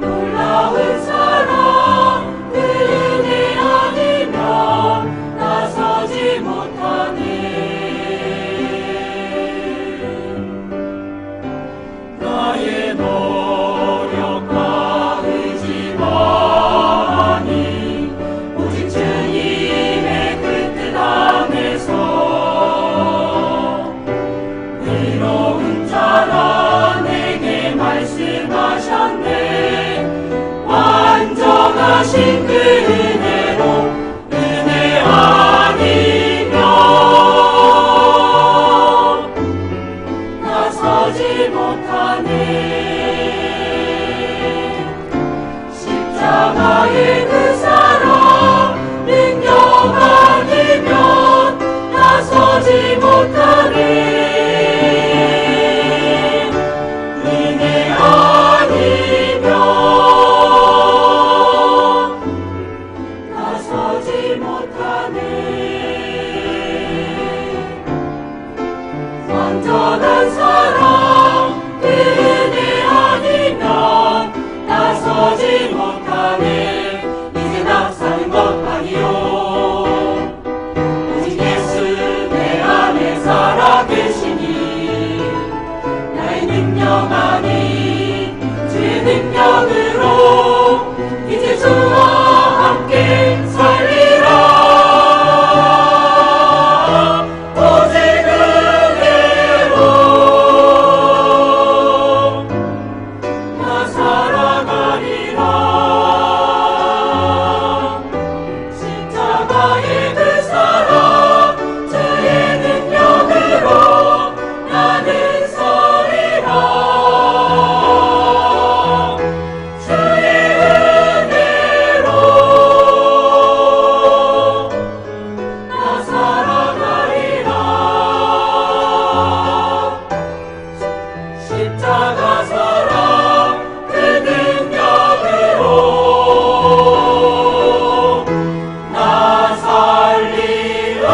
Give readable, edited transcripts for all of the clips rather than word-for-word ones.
놀라운 사랑 그 은혜 아니면 나서지 못하네. 나의 노력과 의지만이 오직 주님의 그 뜻 안에서 의로운 자라 내게 말씀하셨네. 완전하신 그 은혜로 은혜 아니면 나서지 못하네. 십자가의 그 사랑 능력 아니면 나서지 못하네. 은혜 아니면 나서지 못하네. 완전한 사랑 그 은혜 아니면 나서지 못하네. 이제 나 사는 것 아니요 오직 예수 내 안에 살아계시니 나의 능력 아닌 주의 능력으로 이제 주와 함께 살리라. 오직 은혜로 나 살아가리라. 십자가의 그 사랑 주의 능력으로 나는 서리라. 주의 은혜로 나 살아가리라. 십자가 사랑 그 능력으로 나 살리라.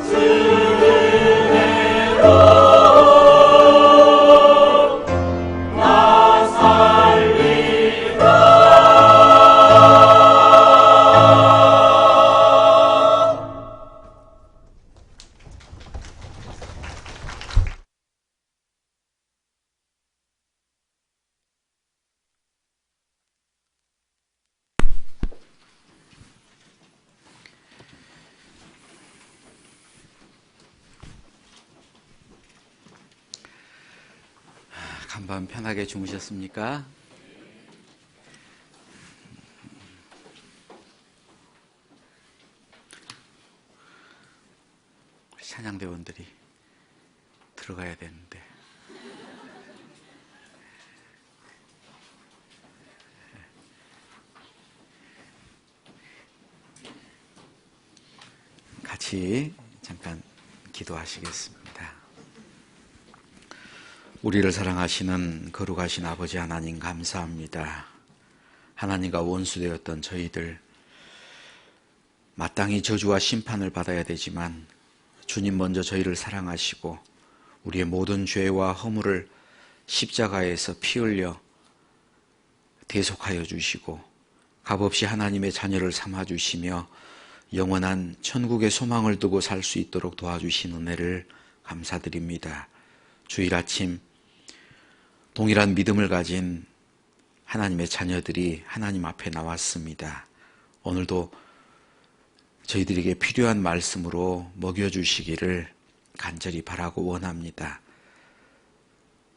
주 은혜로 나 살리라. 간밤 편하게 주무셨습니까? 찬양대원들이 들어가야 되는데 같이 잠깐 기도하시겠습니다. 우리를 사랑하시는 거룩하신 아버지 하나님 감사합니다. 하나님과 원수되었던 저희들 마땅히 저주와 심판을 받아야 되지만 주님 먼저 저희를 사랑하시고 우리의 모든 죄와 허물을 십자가에서 피 흘려 대속하여 주시고 값없이 하나님의 자녀를 삼아주시며 영원한 천국의 소망을 두고 살 수 있도록 도와주신 은혜를 감사드립니다. 주일 아침 동일한 믿음을 가진 하나님의 자녀들이 하나님 앞에 나왔습니다. 오늘도 저희들에게 필요한 말씀으로 먹여주시기를 간절히 바라고 원합니다.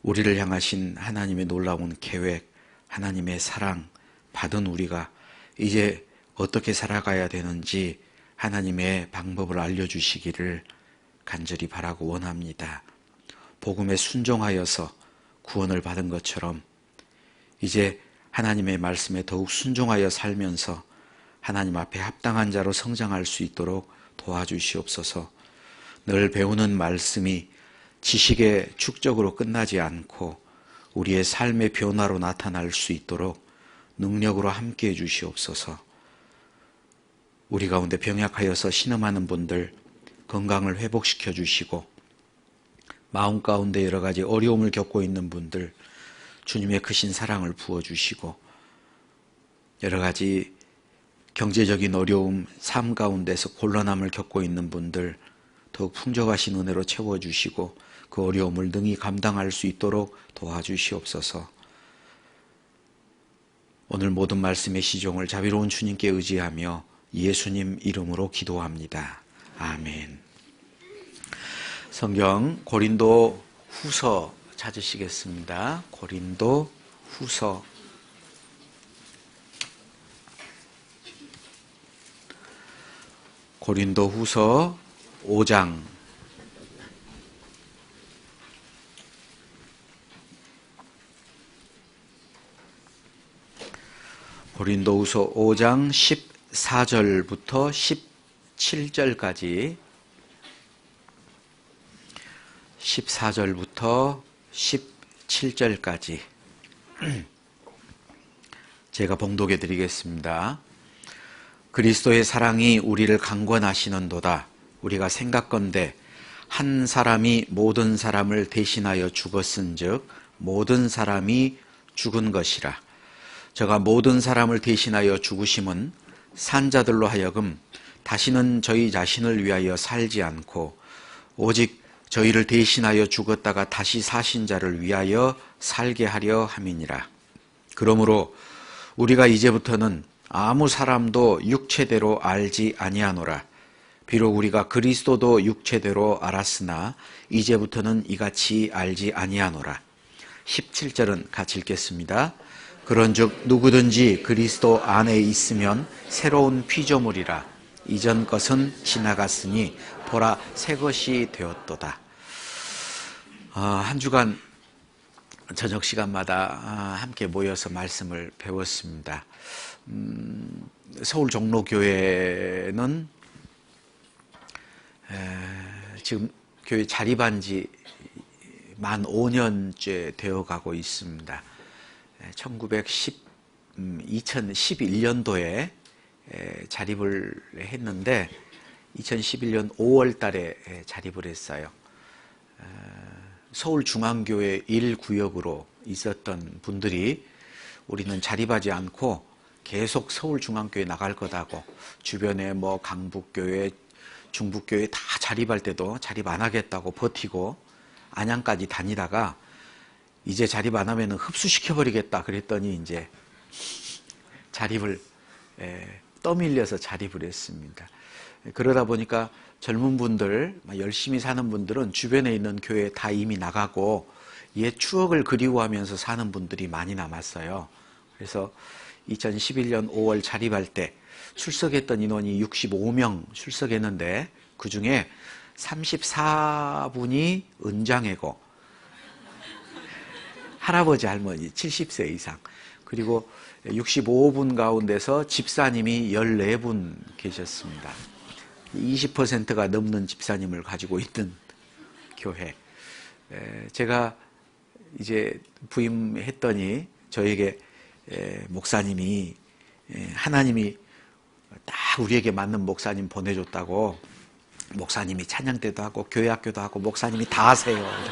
우리를 향하신 하나님의 놀라운 계획, 하나님의 사랑 받은 우리가 이제 어떻게 살아가야 되는지 하나님의 방법을 알려주시기를 간절히 바라고 원합니다. 복음에 순종하여서 구원을 받은 것처럼 이제 하나님의 말씀에 더욱 순종하여 살면서 하나님 앞에 합당한 자로 성장할 수 있도록 도와주시옵소서. 늘 배우는 말씀이 지식의 축적으로 끝나지 않고 우리의 삶의 변화로 나타날 수 있도록 능력으로 함께해 주시옵소서. 우리 가운데 병약하여서 신음하는 분들, 건강을 회복시켜 주시고, 마음 가운데 여러 가지 어려움을 겪고 있는 분들 주님의 크신 사랑을 부어주시고, 여러 가지 경제적인 어려움, 삶 가운데서 곤란함을 겪고 있는 분들 더욱 풍족하신 은혜로 채워주시고 그 어려움을 능히 감당할 수 있도록 도와주시옵소서. 오늘 모든 말씀의 시종을 자비로운 주님께 의지하며 예수님 이름으로 기도합니다. 아멘. 성경 고린도 후서 찾으시겠습니다. 고린도 후서 5장 고린도후서 5장 14절부터 17절까지 14절부터 17절까지 제가 봉독해 드리겠습니다. 그리스도의 사랑이 우리를 강권하시는도다. 우리가 생각건대 한 사람이 모든 사람을 대신하여 죽었은즉 모든 사람이 죽은 것이라. 저가 모든 사람을 대신하여 죽으심은 산자들로 하여금 다시는 저희 자신을 위하여 살지 않고 오직 저희를 대신하여 죽었다가 다시 사신 자를 위하여 살게 하려 함이니라. 그러므로 우리가 이제부터는 아무 사람도 육체대로 알지 아니하노라. 비록 우리가 그리스도도 육체대로 알았으나 이제부터는 이같이 알지 아니하노라. 17절은 같이 읽겠습니다. 그런즉 누구든지 그리스도 안에 있으면 새로운 피조물이라. 이전 것은 지나갔으니 보라 새 것이 되었도다. 한 주간 저녁 시간마다 함께 모여서 말씀을 배웠습니다. 서울 종로교회는 지금 교회 자립한 지 만 5년째 되어가고 있습니다. 2011년도에 자립을 했는데 2011년 5월 달에 자립을 했어요. 서울중앙교회 1구역으로 있었던 분들이 우리는 자립하지 않고 계속 서울중앙교회 나갈 거다고 주변에 뭐 강북교회, 중북교회 다 자립할 때도 자립 안 하겠다고 버티고 안양까지 다니다가 이제 자립 안 하면 흡수시켜버리겠다 그랬더니 이제 자립을 떠밀려서 자립을 했습니다. 그러다 보니까 젊은 분들, 열심히 사는 분들은 주변에 있는 교회에 다 이미 나가고 옛 추억을 그리워하면서 사는 분들이 많이 남았어요. 그래서 2011년 5월 자립할 때 출석했던 인원이 65명 출석했는데 그 중에 34분이 은장애고 할아버지 할머니 70세 이상, 그리고 65분 가운데서 집사님이 14분 계셨습니다. 20%가 넘는 집사님을 가지고 있는 교회. 제가 이제 부임했더니 저에게 목사님이 하나님이 딱 우리에게 맞는 목사님 보내줬다고, 목사님이 찬양 때도 하고 교회 학교도 하고 목사님이 다 하세요. 이렇게.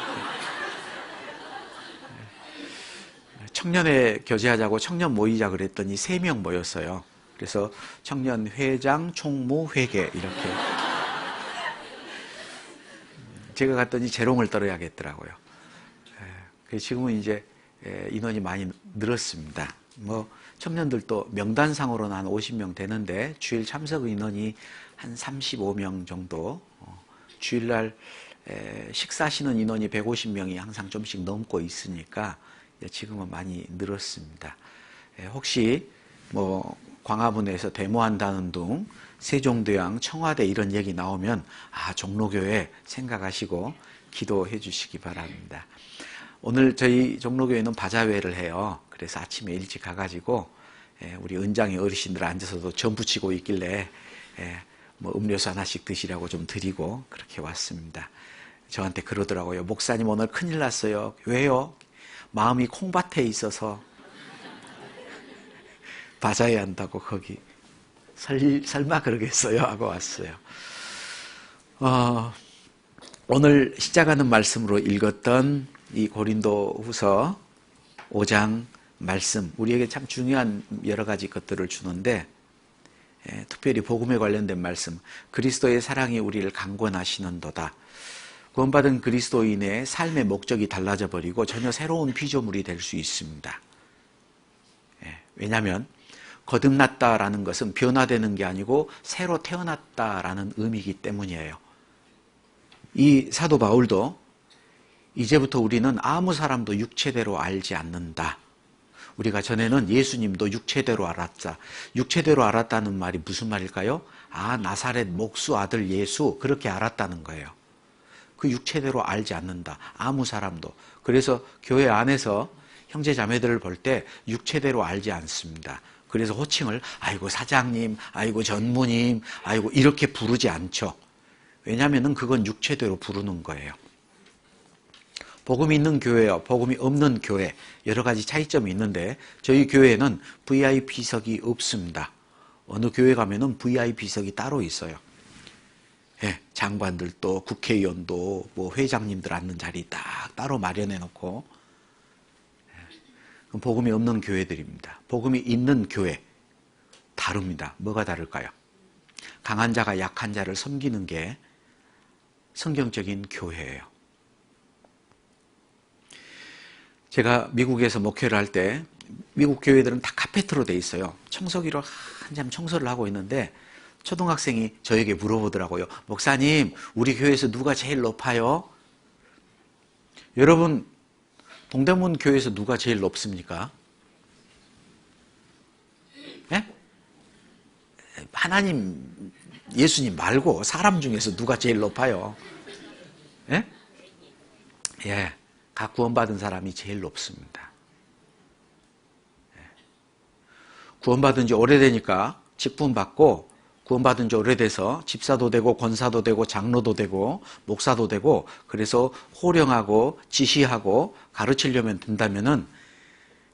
청년회 교제하자고 청년 모이자 그랬더니 3명 모였어요. 그래서 청년 회장, 총무, 회계 이렇게. 제가 갔더니 재롱을 떨어야겠더라고요. 지금은 이제 인원이 많이 늘었습니다. 뭐 청년들도 명단상으로는 한 50명 되는데 주일 참석 인원이 한 35명 정도. 주일날 식사하시는 인원이 150명이 항상 좀씩 넘고 있으니까 지금은 많이 늘었습니다. 혹시 뭐 광화문에서 데모한다는 둥, 세종대왕, 청와대 이런 얘기 나오면 종로교회 생각하시고 기도해 주시기 바랍니다. 오늘 저희 종로교회는 바자회를 해요. 그래서 아침에 일찍 가가지고 우리 은장의 어르신들 앉아서도 전 부치고 있길래 뭐 음료수 하나씩 드시라고 좀 드리고 그렇게 왔습니다. 저한테 그러더라고요. 목사님 오늘 큰일 났어요. 왜요? 마음이 콩밭에 있어서 바자회 한다고 거기 설마 그러겠어요 하고 왔어요. 오늘 시작하는 말씀으로 읽었던 이 고린도후서 5장 말씀, 우리에게 참 중요한 여러 가지 것들을 주는데, 특별히 복음에 관련된 말씀, 그리스도의 사랑이 우리를 강권하시는도다. 구원받은 그리스도인의 삶의 목적이 달라져 버리고 전혀 새로운 피조물이 될 수 있습니다. 왜냐하면 거듭났다라는 것은 변화되는 게 아니고 새로 태어났다라는 의미이기 때문이에요. 이 사도 바울도 이제부터 우리는 아무 사람도 육체대로 알지 않는다. 우리가 전에는 예수님도 육체대로 알았자. 육체대로 알았다는 말이 무슨 말일까요? 나사렛 목수 아들 예수, 그렇게 알았다는 거예요. 그 육체대로 알지 않는다. 아무 사람도. 그래서 교회 안에서 형제 자매들을 볼 때 육체대로 알지 않습니다. 그래서 호칭을 아이고 사장님, 아이고 전무님, 아이고 이렇게 부르지 않죠. 왜냐하면 그건 육체대로 부르는 거예요. 복음이 있는 교회와 복음이 없는 교회, 여러 가지 차이점이 있는데 저희 교회는 VIP석이 없습니다. 어느 교회 가면은 VIP석이 따로 있어요. 장관들도 국회의원도 뭐 회장님들 앉는 자리 딱 따로 마련해 놓고, 복음이 없는 교회들입니다. 복음이 있는 교회 다릅니다. 뭐가 다를까요? 강한 자가 약한 자를 섬기는 게 성경적인 교회예요. 제가 미국에서 목회를 할 때 미국 교회들은 다 카페트로 돼 있어요. 청소기로 한참 청소를 하고 있는데 초등학생이 저에게 물어보더라고요. 목사님, 우리 교회에서 누가 제일 높아요? 여러분, 동대문 교회에서 누가 제일 높습니까? 네? 하나님, 예수님 말고 사람 중에서 누가 제일 높아요? 예, 각 구원받은 사람이 제일 높습니다. 구원받은 지 오래되니까 직분 받고, 구원받은 지 오래돼서 집사도 되고 권사도 되고 장로도 되고 목사도 되고, 그래서 호령하고 지시하고 가르치려면 된다면은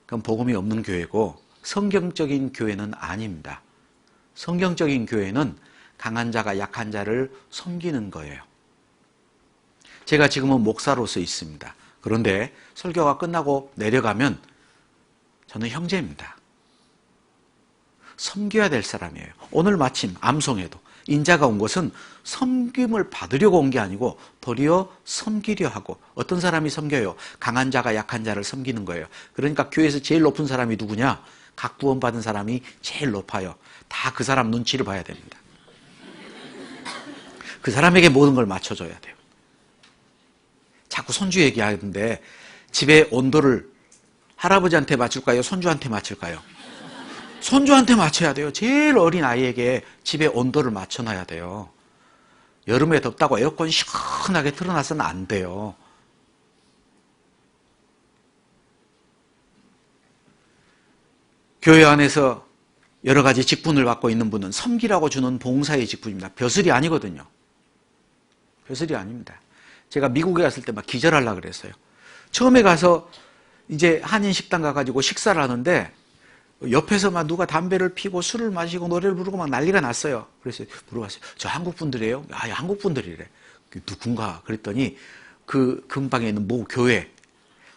그건 복음이 없는 교회고 성경적인 교회는 아닙니다. 성경적인 교회는 강한 자가 약한 자를 섬기는 거예요. 제가 지금은 목사로서 있습니다. 그런데 설교가 끝나고 내려가면 저는 형제입니다. 섬겨야 될 사람이에요. 오늘 마침 암송에도 인자가 온 것은 섬김을 받으려고 온 게 아니고 도리어 섬기려 하고, 어떤 사람이 섬겨요? 강한 자가 약한 자를 섬기는 거예요. 그러니까 교회에서 제일 높은 사람이 누구냐? 각 구원받은 사람이 제일 높아요. 다 그 사람 눈치를 봐야 됩니다. 그 사람에게 모든 걸 맞춰줘야 돼요. 자꾸 손주 얘기하는데 집의 온도를 할아버지한테 맞출까요? 손주한테 맞출까요? 손주한테 맞춰야 돼요. 제일 어린 아이에게 집의 온도를 맞춰놔야 돼요. 여름에 덥다고 에어컨 시원하게 틀어놔서는 안 돼요. 교회 안에서 여러 가지 직분을 받고 있는 분은 섬기라고 주는 봉사의 직분입니다. 벼슬이 아니거든요. 벼슬이 아닙니다. 제가 미국에 갔을 때 막 기절하려고 그랬어요. 처음에 가서 이제 한인 식당 가가지고 식사를 하는데 옆에서 막 누가 담배를 피고 술을 마시고 노래를 부르고 막 난리가 났어요. 그래서 물어봤어요. 저 한국 분들이에요? 한국 분들이래. 누군가 그랬더니 그 근방에 있는 모 교회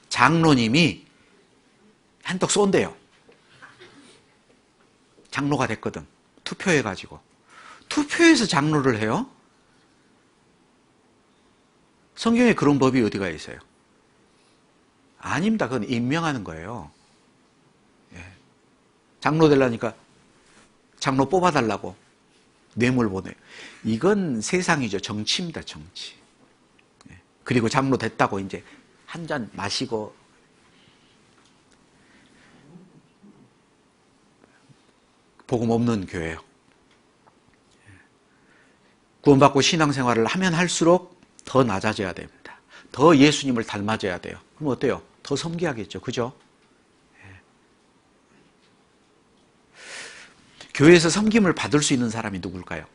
장로님이 한턱 쏜대요. 장로가 됐거든. 투표해가지고. 투표해서 장로를 해요? 성경에 그런 법이 어디가 있어요? 아닙니다. 그건 임명하는 거예요. 장로 되려니까 장로 뽑아달라고 뇌물 보내요. 이건 세상이죠. 정치입니다. 정치. 그리고 장로 됐다고 이제 한 잔 마시고, 복음 없는 교회예요. 구원받고 신앙생활을 하면 할수록 더 낮아져야 됩니다. 더 예수님을 닮아져야 돼요. 그럼 어때요? 더 섬기야겠죠. 그죠? 교회에서 섬김을 받을 수 있는 사람이 누굴까요?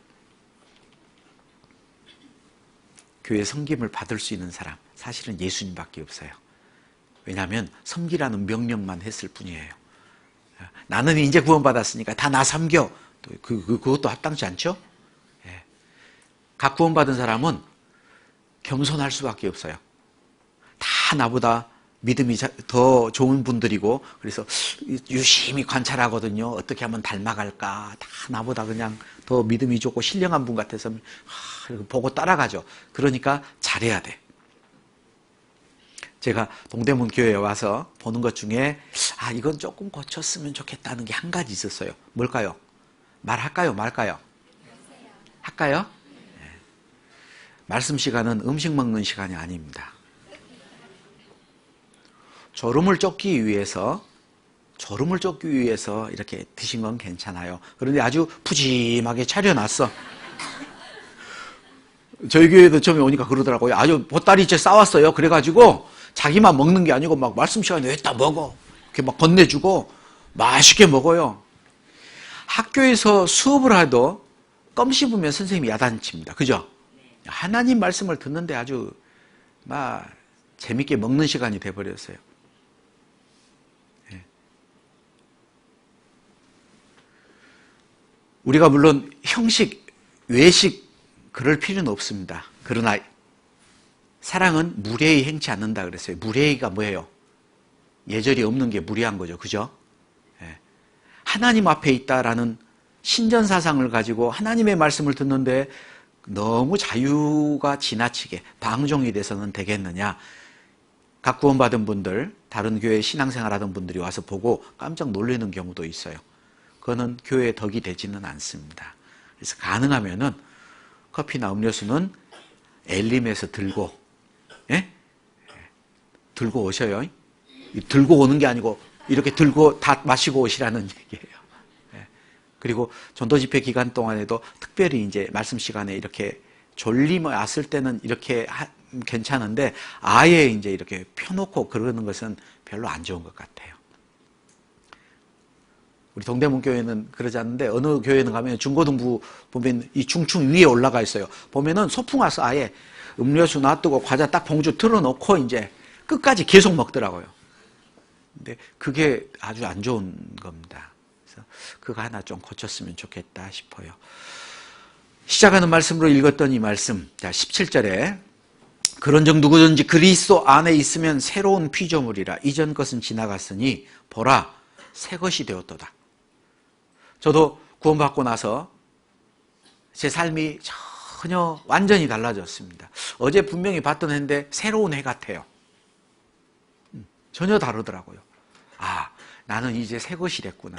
교회 섬김을 받을 수 있는 사람, 사실은 예수님밖에 없어요. 왜냐하면 섬기라는 명령만 했을 뿐이에요. 나는 이제 구원받았으니까 다 나 섬겨. 그것도 합당치 않죠? 각 구원받은 사람은 겸손할 수밖에 없어요. 다 나보다 믿음이 더 좋은 분들이고, 그래서 유심히 관찰하거든요. 어떻게 하면 닮아갈까. 다 나보다 그냥 더 믿음이 좋고 신령한 분 같아서 보고 따라가죠. 그러니까 잘해야 돼. 제가 동대문 교회에 와서 보는 것 중에 이건 조금 고쳤으면 좋겠다는 게 한 가지 있었어요. 뭘까요? 말할까요? 말까요? 할까요? 네. 말씀 시간은 음식 먹는 시간이 아닙니다. 졸음을 쫓기 위해서 이렇게 드신 건 괜찮아요. 그런데 아주 푸짐하게 차려놨어. 저희 교회도 처음에 오니까 그러더라고요. 아주 보따리째 싸왔어요. 그래가지고 자기만 먹는 게 아니고 막 말씀 시간에 여기다 먹어. 이렇게 막 건네주고 맛있게 먹어요. 학교에서 수업을 해도 껌 씹으면 선생님이 야단칩니다. 그죠? 하나님 말씀을 듣는데 아주 막 재밌게 먹는 시간이 돼버렸어요. 우리가 물론 형식, 외식 그럴 필요는 없습니다. 그러나 사랑은 무례히 행치 않는다 그랬어요. 무례히가 뭐예요? 예절이 없는 게 무례한 거죠. 그죠? 하나님 앞에 있다라는 신전사상을 가지고 하나님의 말씀을 듣는데 너무 자유가 지나치게 방종이 돼서는 되겠느냐. 각 구원받은 분들, 다른 교회 신앙생활하던 분들이 와서 보고 깜짝 놀라는 경우도 있어요. 그거는 교회의 덕이 되지는 않습니다. 그래서 가능하면은 커피나 음료수는 엘림에서 들고, 들고 오셔요. 들고 오는 게 아니고 이렇게 들고 다 마시고 오시라는 얘기예요. 그리고 전도 집회 기간 동안에도 특별히 이제 말씀 시간에 이렇게 졸림이 왔을 때는 이렇게 괜찮은데 아예 이제 이렇게 펴놓고 그러는 것은 별로 안 좋은 것 같아요. 우리 동대문 교회는 그러지 않는데 어느 교회는 가면 중고등부 보면 이 중층 위에 올라가 있어요. 보면은 소풍 와서 아예 음료수 놔두고 과자 딱 봉주 틀어놓고 이제 끝까지 계속 먹더라고요. 근데 그게 아주 안 좋은 겁니다. 그래서 그거 하나 좀 고쳤으면 좋겠다 싶어요. 시작하는 말씀으로 읽었던 이 말씀, 자 17절에 그런즉 누구든지 그리스도 안에 있으면 새로운 피조물이라 이전 것은 지나갔으니 보라 새 것이 되었도다. 저도 구원받고 나서 제 삶이 전혀 완전히 달라졌습니다. 어제 분명히 봤던 해인데 새로운 해 같아요. 전혀 다르더라고요. 나는 이제 새 것이 됐구나.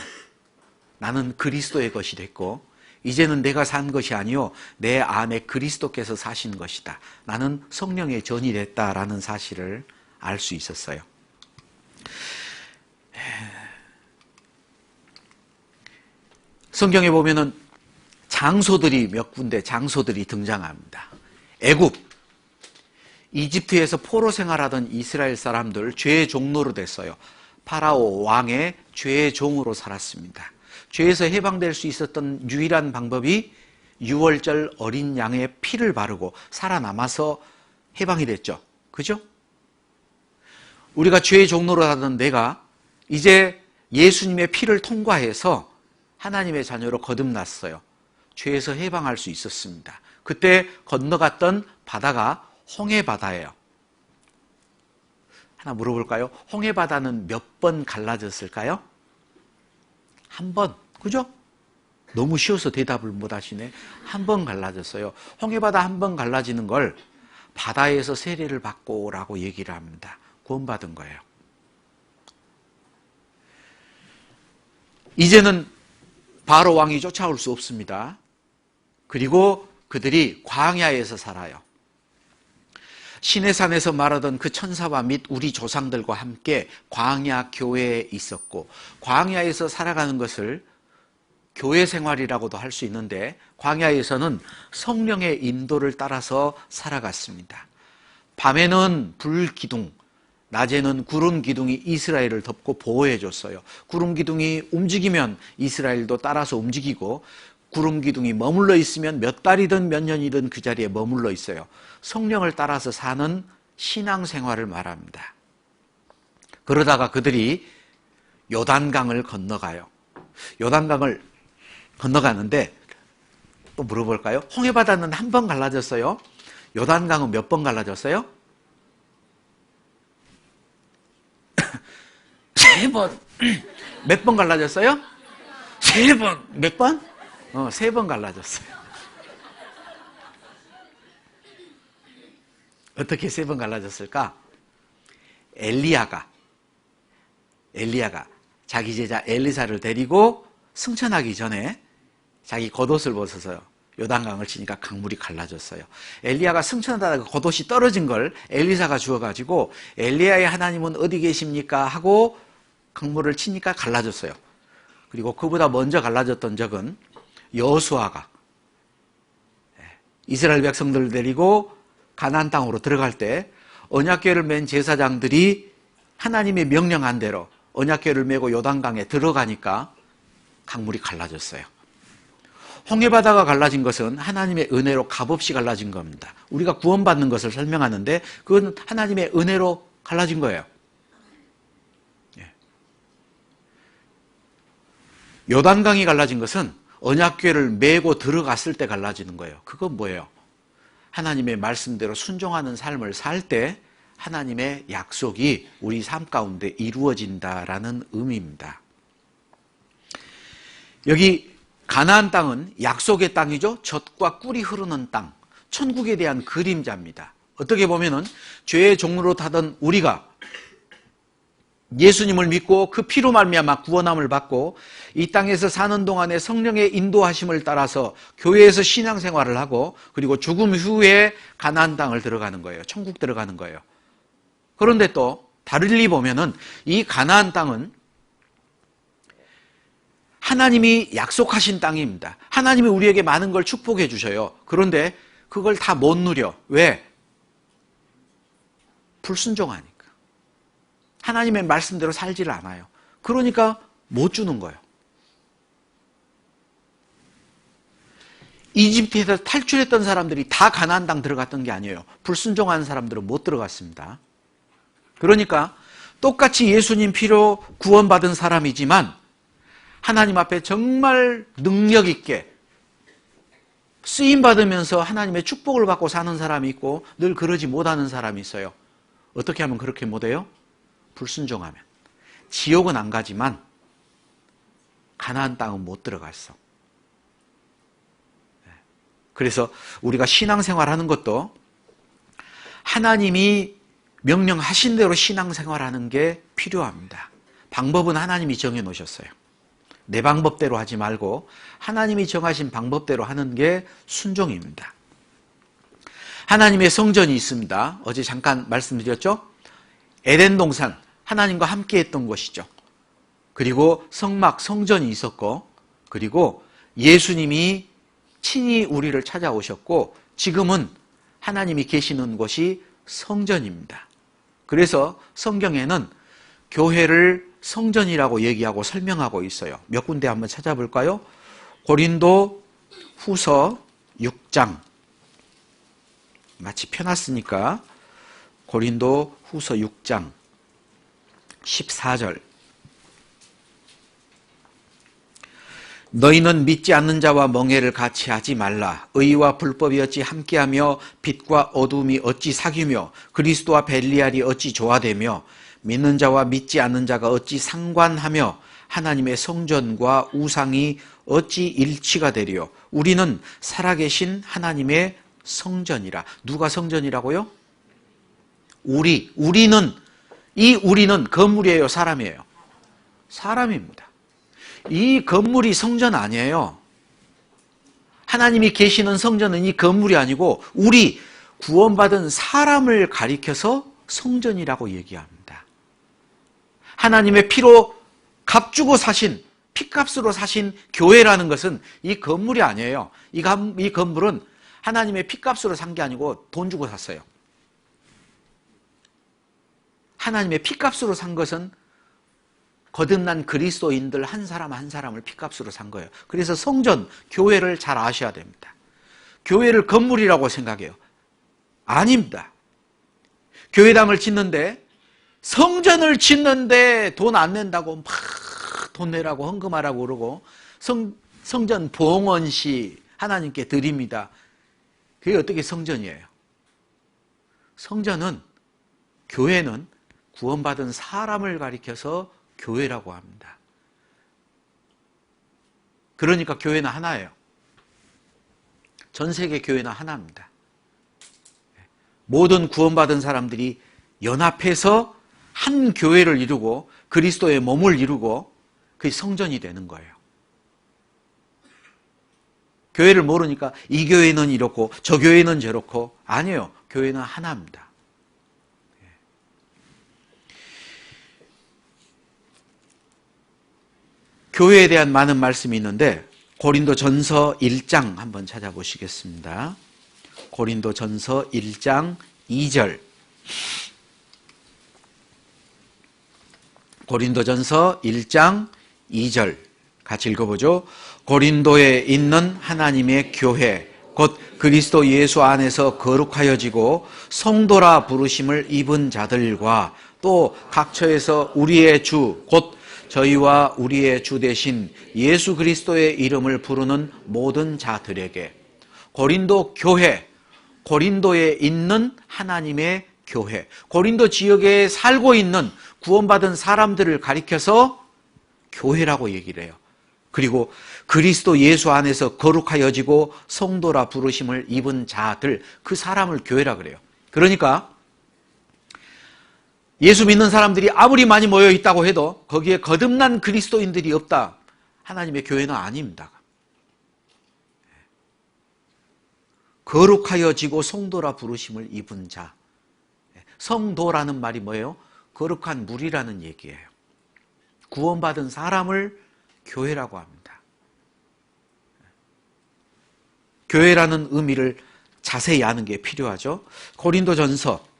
나는 그리스도의 것이 됐고 이제는 내가 산 것이 아니요 내 안에 그리스도께서 사신 것이다. 나는 성령의 전이 됐다라는 사실을 알 수 있었어요. 성경에 보면은 장소들이 몇 군데 장소들이 등장합니다. 애굽, 이집트에서 포로 생활하던 이스라엘 사람들 죄의 종로로 됐어요. 파라오 왕의 죄의 종으로 살았습니다. 죄에서 해방될 수 있었던 유일한 방법이 유월절 어린 양의 피를 바르고 살아남아서 해방이 됐죠. 그죠? 우리가 죄의 종로로 하던 내가 이제 예수님의 피를 통과해서 하나님의 자녀로 거듭났어요. 죄에서 해방할 수 있었습니다. 그때 건너갔던 바다가 홍해바다예요. 하나 물어볼까요? 홍해바다는 몇 번 갈라졌을까요? 한 번. 그죠? 너무 쉬워서 대답을 못 하시네. 한 번 갈라졌어요. 홍해바다 한 번 갈라지는 걸 바다에서 세례를 받고 라고 얘기를 합니다. 구원받은 거예요. 이제는 바로 왕이 쫓아올 수 없습니다. 그리고 그들이 광야에서 살아요. 시내산에서 말하던 그 천사와 및 우리 조상들과 함께 광야 교회에 있었고 광야에서 살아가는 것을 교회 생활이라고도 할 수 있는데 광야에서는 성령의 인도를 따라서 살아갔습니다. 밤에는 불기둥, 낮에는 구름 기둥이 이스라엘을 덮고 보호해 줬어요. 구름 기둥이 움직이면 이스라엘도 따라서 움직이고 구름 기둥이 머물러 있으면 몇 달이든 몇 년이든 그 자리에 머물러 있어요. 성령을 따라서 사는 신앙생활을 말합니다. 그러다가 그들이 요단강을 건너가요. 요단강을 건너가는데 또 물어볼까요? 홍해바다는 한 번 갈라졌어요. 요단강은 몇 번 갈라졌어요? 3번. 몇 번 갈라졌어요? 3번. 몇 번? 3번 갈라졌어요. 어떻게 3번 갈라졌을까? 엘리야가 자기 제자 엘리사를 데리고 승천하기 전에 자기 겉옷을 벗어서 요단강을 치니까 강물이 갈라졌어요. 엘리야가 승천하다가 겉옷이 떨어진 걸 엘리사가 주워가지고 엘리야의 하나님은 어디 계십니까? 하고 강물을 치니까 갈라졌어요. 그리고 그보다 먼저 갈라졌던 적은 여호수아가 이스라엘 백성들을 데리고 가나안 땅으로 들어갈 때 언약궤를 맨 제사장들이 하나님의 명령한 대로 언약궤를 메고 요단강에 들어가니까 강물이 갈라졌어요. 홍해바다가 갈라진 것은 하나님의 은혜로 값없이 갈라진 겁니다. 우리가 구원받는 것을 설명하는데 그건 하나님의 은혜로 갈라진 거예요. 요단강이 갈라진 것은 언약궤를 메고 들어갔을 때 갈라지는 거예요. 그건 뭐예요? 하나님의 말씀대로 순종하는 삶을 살 때 하나님의 약속이 우리 삶 가운데 이루어진다라는 의미입니다. 여기 가나안 땅은 약속의 땅이죠. 젖과 꿀이 흐르는 땅, 천국에 대한 그림자입니다. 어떻게 보면은 죄의 종로로 타던 우리가 예수님을 믿고 그 피로 말미암아 구원함을 받고 이 땅에서 사는 동안에 성령의 인도하심을 따라서 교회에서 신앙생활을 하고 그리고 죽음 후에 가나안 땅을 들어가는 거예요. 천국 들어가는 거예요. 그런데 또 달리 보면은 이 가나안 땅은 하나님이 약속하신 땅입니다. 하나님이 우리에게 많은 걸 축복해 주셔요. 그런데 그걸 다 못 누려. 왜? 불순종하니까. 하나님의 말씀대로 살지를 않아요. 그러니까 못 주는 거예요. 이집트에서 탈출했던 사람들이 다 가나안 땅 들어갔던 게 아니에요. 불순종하는 사람들은 못 들어갔습니다. 그러니까 똑같이 예수님 피로 구원받은 사람이지만 하나님 앞에 정말 능력 있게 쓰임받으면서 하나님의 축복을 받고 사는 사람이 있고 늘 그러지 못하는 사람이 있어요. 어떻게 하면 그렇게 못해요? 불순종하면. 지옥은 안 가지만 가나안 땅은 못 들어갔어. 그래서 우리가 신앙생활하는 것도 하나님이 명령하신 대로 신앙생활하는 게 필요합니다. 방법은 하나님이 정해놓으셨어요. 내 방법대로 하지 말고 하나님이 정하신 방법대로 하는 게 순종입니다. 하나님의 성전이 있습니다. 어제 잠깐 말씀드렸죠? 에덴 동산, 하나님과 함께 했던 곳이죠. 그리고 성막, 성전이 있었고 그리고 예수님이 친히 우리를 찾아오셨고 지금은 하나님이 계시는 곳이 성전입니다. 그래서 성경에는 교회를 성전이라고 얘기하고 설명하고 있어요. 몇 군데 한번 찾아볼까요? 고린도 후서 6장. 마치 펴놨으니까 고린도 후서 6장 14절. 너희는 믿지 않는 자와 멍해를 같이 하지 말라. 의와 불법이 어찌 함께하며 빛과 어둠이 어찌 사귀며 그리스도와 벨리알이 어찌 조화되며 믿는 자와 믿지 않는 자가 어찌 상관하며 하나님의 성전과 우상이 어찌 일치가 되리요. 우리는 살아계신 하나님의 성전이라. 누가 성전이라고요? 우리는 이 우리는 건물이에요, 사람이에요? 사람입니다. 이 건물이 성전 아니에요. 하나님이 계시는 성전은 이 건물이 아니고 우리 구원받은 사람을 가리켜서 성전이라고 얘기합니다. 하나님의 피로 값주고 사신, 피값으로 사신 교회라는 것은 이 건물이 아니에요. 이 건물은 하나님의 피값으로 산 게 아니고 돈 주고 샀어요. 하나님의 피값으로 산 것은 거듭난 그리스도인들 한 사람 한 사람을 피값으로 산 거예요. 그래서 성전, 교회를 잘 아셔야 됩니다. 교회를 건물이라고 생각해요. 아닙니다. 교회당을 짓는데 성전을 짓는데 돈 안 낸다고 막 돈 내라고 헌금하라고 그러고 성전 봉헌시 하나님께 드립니다. 그게 어떻게 성전이에요? 성전은, 교회는 구원받은 사람을 가리켜서 교회라고 합니다. 그러니까 교회는 하나예요. 전 세계 교회는 하나입니다. 모든 구원받은 사람들이 연합해서 한 교회를 이루고 그리스도의 몸을 이루고 그게 성전이 되는 거예요. 교회를 모르니까 이 교회는 이렇고 저 교회는 저렇고, 아니에요. 교회는 하나입니다. 교회에 대한 많은 말씀이 있는데 고린도전서 1장 한번 찾아보시겠습니다. 고린도전서 1장 2절. 고린도전서 1장 2절 같이 읽어보죠. 고린도에 있는 하나님의 교회 곧 그리스도 예수 안에서 거룩하여지고 성도라 부르심을 입은 자들과 또 각처에서 우리의 주 곧 저희와 우리의 주 되신 예수 그리스도의 이름을 부르는 모든 자들에게. 고린도 교회, 고린도에 있는 하나님의 교회, 고린도 지역에 살고 있는 구원받은 사람들을 가리켜서 교회라고 얘기를 해요. 그리고 그리스도 예수 안에서 거룩하여지고 성도라 부르심을 입은 자들, 그 사람을 교회라 그래요. 그러니까 예수 믿는 사람들이 아무리 많이 모여 있다고 해도 거기에 거듭난 그리스도인들이 없다, 하나님의 교회는 아닙니다. 거룩하여지고 성도라 부르심을 입은 자. 성도라는 말이 뭐예요? 거룩한 무리라는 얘기예요. 구원받은 사람을 교회라고 합니다. 교회라는 의미를 자세히 아는 게 필요하죠. 고린도전서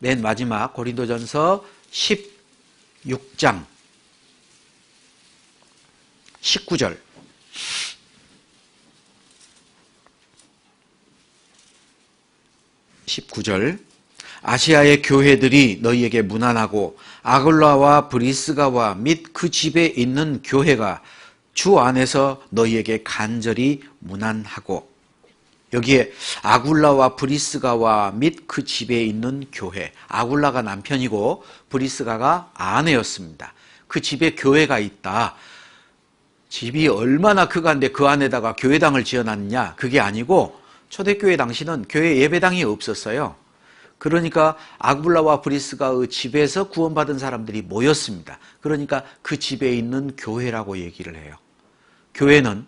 맨 마지막 고린도전서 16장 19절. 아시아의 교회들이 너희에게 문안하고 아굴라와 브리스가와 및 그 집에 있는 교회가 주 안에서 너희에게 간절히 문안하고. 여기에 아굴라와 브리스가와 및 그 집에 있는 교회, 아굴라가 남편이고 브리스가가 아내였습니다. 그 집에 교회가 있다. 집이 얼마나 크간데 그 안에다가 교회당을 지어놨냐, 그게 아니고 초대교회 당시는 교회 예배당이 없었어요. 그러니까 아굴라와 브리스가의 집에서 구원받은 사람들이 모였습니다. 그러니까 그 집에 있는 교회라고 얘기를 해요. 교회는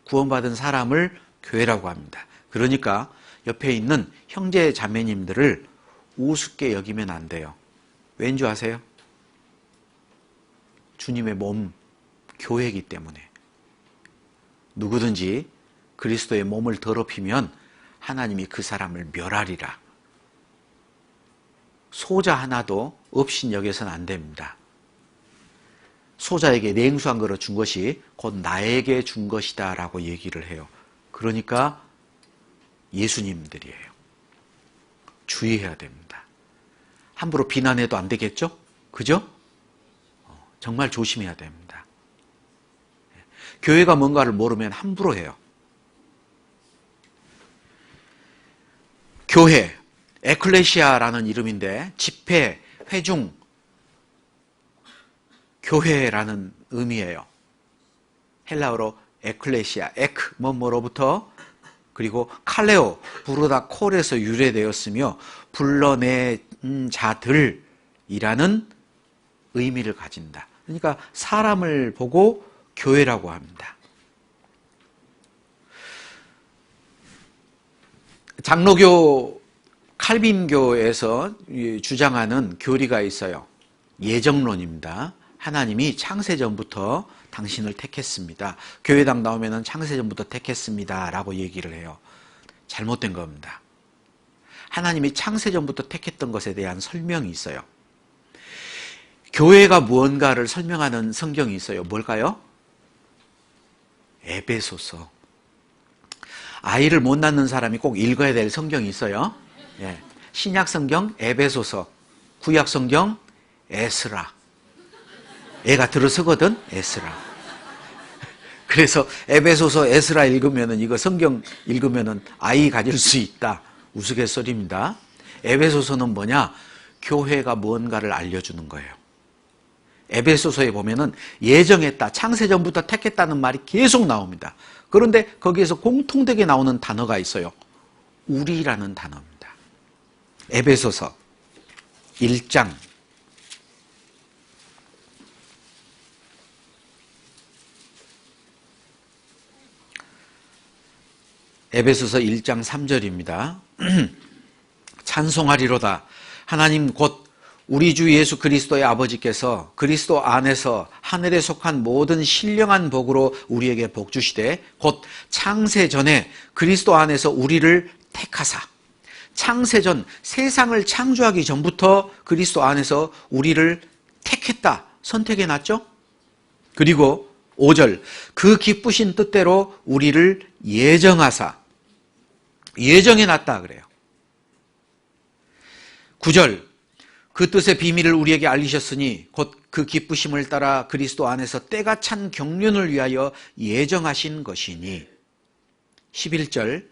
구원받은 사람을 교회라고 합니다. 그러니까 옆에 있는 형제 자매님들을 우습게 여기면 안 돼요. 왠 줄 아세요? 주님의 몸, 교회이기 때문에. 누구든지 그리스도의 몸을 더럽히면 하나님이 그 사람을 멸하리라. 소자 하나도 없인 여겨서는 안 됩니다. 소자에게 냉수 한 그릇 준 것이 곧 나에게 준 것이다 라고 얘기를 해요. 그러니까 예수님들이에요. 주의해야 됩니다. 함부로 비난해도 안 되겠죠? 그죠? 정말 조심해야 됩니다. 교회가 뭔가를 모르면 함부로 해요. 교회, 에클레시아라는 이름인데 집회, 회중, 교회라는 의미예요. 헬라어로 에클레시아, 에크, 뭐뭐로부터, 그리고 칼레오, 부르다 콜에서 유래되었으며 불러낸 자들이라는 의미를 가진다. 그러니까 사람을 보고 교회라고 합니다. 장로교 칼빈교에서 주장하는 교리가 있어요. 예정론입니다. 하나님이 창세전부터 당신을 택했습니다. 교회당 나오면 창세전부터 택했습니다 라고 얘기를 해요. 잘못된 겁니다. 하나님이 창세전부터 택했던 것에 대한 설명이 있어요. 교회가 무언가를 설명하는 성경이 있어요. 뭘까요? 에베소서. 아이를 못 낳는 사람이 꼭 읽어야 될 성경이 있어요. 예. 신약 성경 에베소서, 구약 성경 에스라. 애가 들어서거든, 에스라. 그래서 에베소서 에스라 읽으면은 이거 성경 읽으면은 아이 가질 수 있다. 우스갯소리입니다. 에베소서는 뭐냐? 교회가 뭔가를 알려주는 거예요. 에베소서에 보면은 예정했다, 창세전부터 택했다는 말이 계속 나옵니다. 그런데 거기에서 공통되게 나오는 단어가 있어요. 우리라는 단어입니다. 에베소서 1장 에베소서 1장 3절입니다. 찬송하리로다. 하나님 곧 우리 주 예수 그리스도의 아버지께서 그리스도 안에서 하늘에 속한 모든 신령한 복으로 우리에게 복 주시되 곧 창세 전에 그리스도 안에서 우리를 택하사, 창세전 세상을 창조하기 전부터 그리스도 안에서 우리를 택했다, 선택해 놨죠. 그리고 5절 그 기쁘신 뜻대로 우리를 예정하사, 예정해 놨다 그래요. 9절 그 뜻의 비밀을 우리에게 알리셨으니 곧 그 기쁘심을 따라 그리스도 안에서 때가 찬 경륜을 위하여 예정하신 것이니. 11절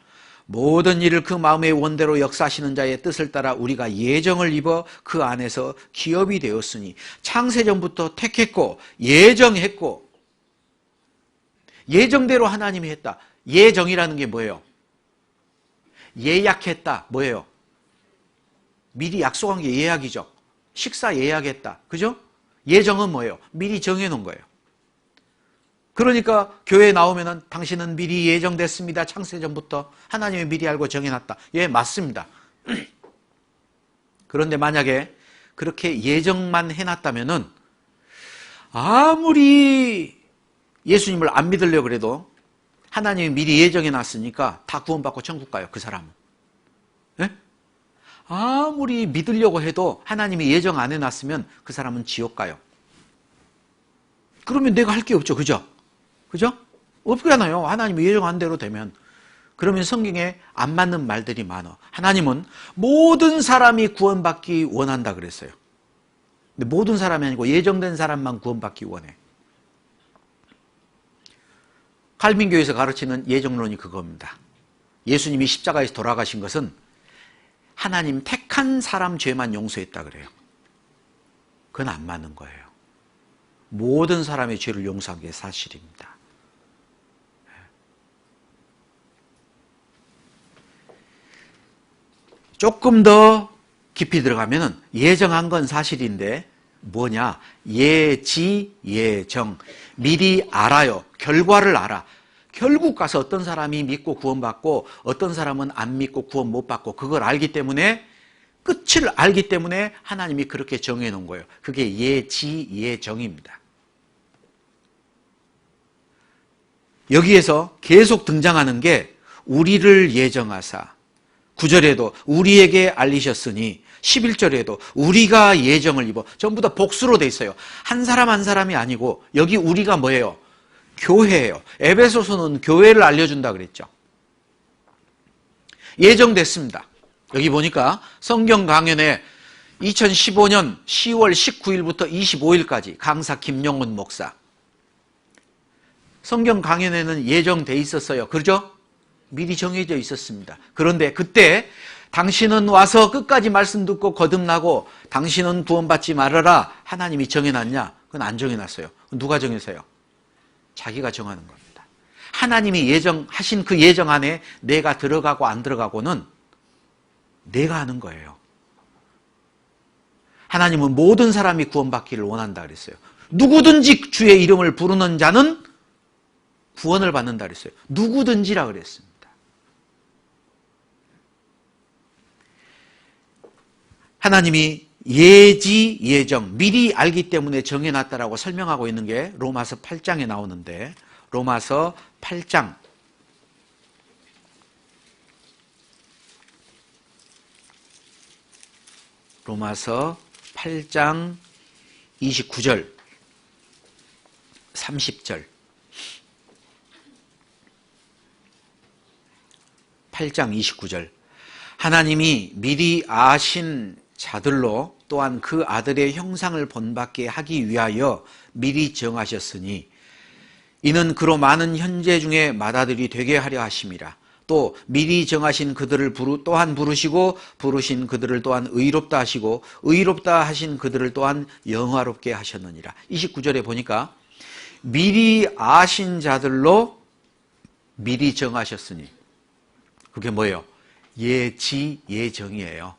모든 일을 그 마음의 원대로 역사하시는 자의 뜻을 따라 우리가 예정을 입어 그 안에서 기업이 되었으니. 창세전부터 택했고 예정했고 예정대로 하나님이 했다. 예정이라는 게 뭐예요? 예약했다. 뭐예요? 미리 약속한 게 예약이죠. 식사 예약했다. 그죠? 예정은 뭐예요? 미리 정해놓은 거예요. 그러니까 교회에 나오면은 당신은 미리 예정됐습니다. 창세전부터 하나님이 미리 알고 정해놨다. 예, 맞습니다. 그런데 만약에 그렇게 예정만 해놨다면은 아무리 예수님을 안 믿으려고 그래도 하나님이 미리 예정해놨으니까 다 구원받고 천국 가요. 그 사람은. 예? 아무리 믿으려고 해도 하나님이 예정 안 해놨으면 그 사람은 지옥 가요. 그러면 내가 할 게 없죠. 그죠? 그죠? 없잖아요. 하나님이 예정한 대로 되면. 그러면 성경에 안 맞는 말들이 많아. 하나님은 모든 사람이 구원받기 원한다 그랬어요. 근데 모든 사람이 아니고 예정된 사람만 구원받기 원해. 칼빈교에서 가르치는 예정론이 그겁니다. 예수님이 십자가에서 돌아가신 것은 하나님 택한 사람 죄만 용서했다 그래요. 그건 안 맞는 거예요. 모든 사람의 죄를 용서한 게 사실입니다. 조금 더 깊이 들어가면은 예정한 건 사실인데 뭐냐? 예지, 예정. 미리 알아요. 결과를 알아. 결국 가서 어떤 사람이 믿고 구원받고 어떤 사람은 안 믿고 구원 못 받고 그걸 알기 때문에 끝을 알기 때문에 하나님이 그렇게 정해 놓은 거예요. 그게 예지, 예정입니다. 여기에서 계속 등장하는 게 우리를 예정하사 9절에도 우리에게 알리셨으니 11절에도 우리가 예정을 입어 전부 다 복수로 돼 있어요. 한 사람 한 사람이 아니고 여기 우리가 뭐예요? 교회예요. 에베소서는 교회를 알려준다 그랬죠. 예정됐습니다. 여기 보니까 성경 강연에 2015년 10월 19일부터 25일까지 강사 김영훈 목사 성경 강연에는 예정돼 있었어요. 그렇죠? 미리 정해져 있었습니다. 그런데 그때 당신은 와서 끝까지 말씀 듣고 거듭나고 당신은 구원받지 말아라 하나님이 정해놨냐? 그건 안 정해놨어요. 누가 정해서요? 자기가 정하는 겁니다. 하나님이 예정하신 그 예정 안에 내가 들어가고 안 들어가고는 내가 하는 거예요. 하나님은 모든 사람이 구원받기를 원한다 그랬어요. 누구든지 주의 이름을 부르는 자는 구원을 받는다 그랬어요. 누구든지라 그랬습니다. 하나님이 예지, 예정, 미리 알기 때문에 정해놨다라고 설명하고 있는 게 로마서 8장에 나오는데 로마서 8장 로마서 8장 29절 30절 8장 29절 하나님이 미리 아신 자들로 또한 그 아들의 형상을 본받게 하기 위하여 미리 정하셨으니 이는 그로 많은 현재 중에 맏아들이 되게 하려 하심이라. 또 미리 정하신 그들을 또한 부르시고 부르신 그들을 또한 의롭다 하시고 의롭다 하신 그들을 또한 영화롭게 하셨느니라. 29절에 보니까 미리 아신 자들로 미리 정하셨으니, 그게 뭐예요? 예정이에요.